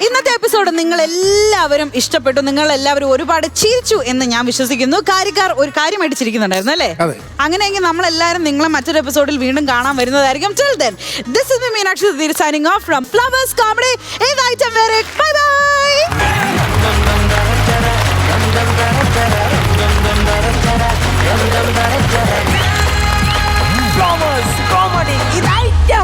ഇന്നത്തെ എപ്പിസോഡ് നിങ്ങൾ എല്ലാവരും ഇഷ്ടപ്പെട്ടു, നിങ്ങൾ എല്ലാവരും ഒരുപാട് ചിരിച്ചു എന്ന് ഞാൻ വിശ്വസിക്കുന്നു. കാര്യക്കാർ ഒരു കാര്യമായിട്ട് ചിരിക്കുന്നുണ്ടായിരുന്നു അല്ലേ? അങ്ങനെയെങ്കിൽ നമ്മളെല്ലാവരും നിങ്ങളെ മറ്റൊരു എപ്പിസോഡിൽ വീണ്ടും കാണാൻ വരുന്നതായിരിക്കും. Till then, this is me Meenakshi Sudhir signing off from Flowers Comedy. ഇത് ഐറ്റം വേറെ. Bye bye. Flowers Comedy. ഇത് ഐറ്റം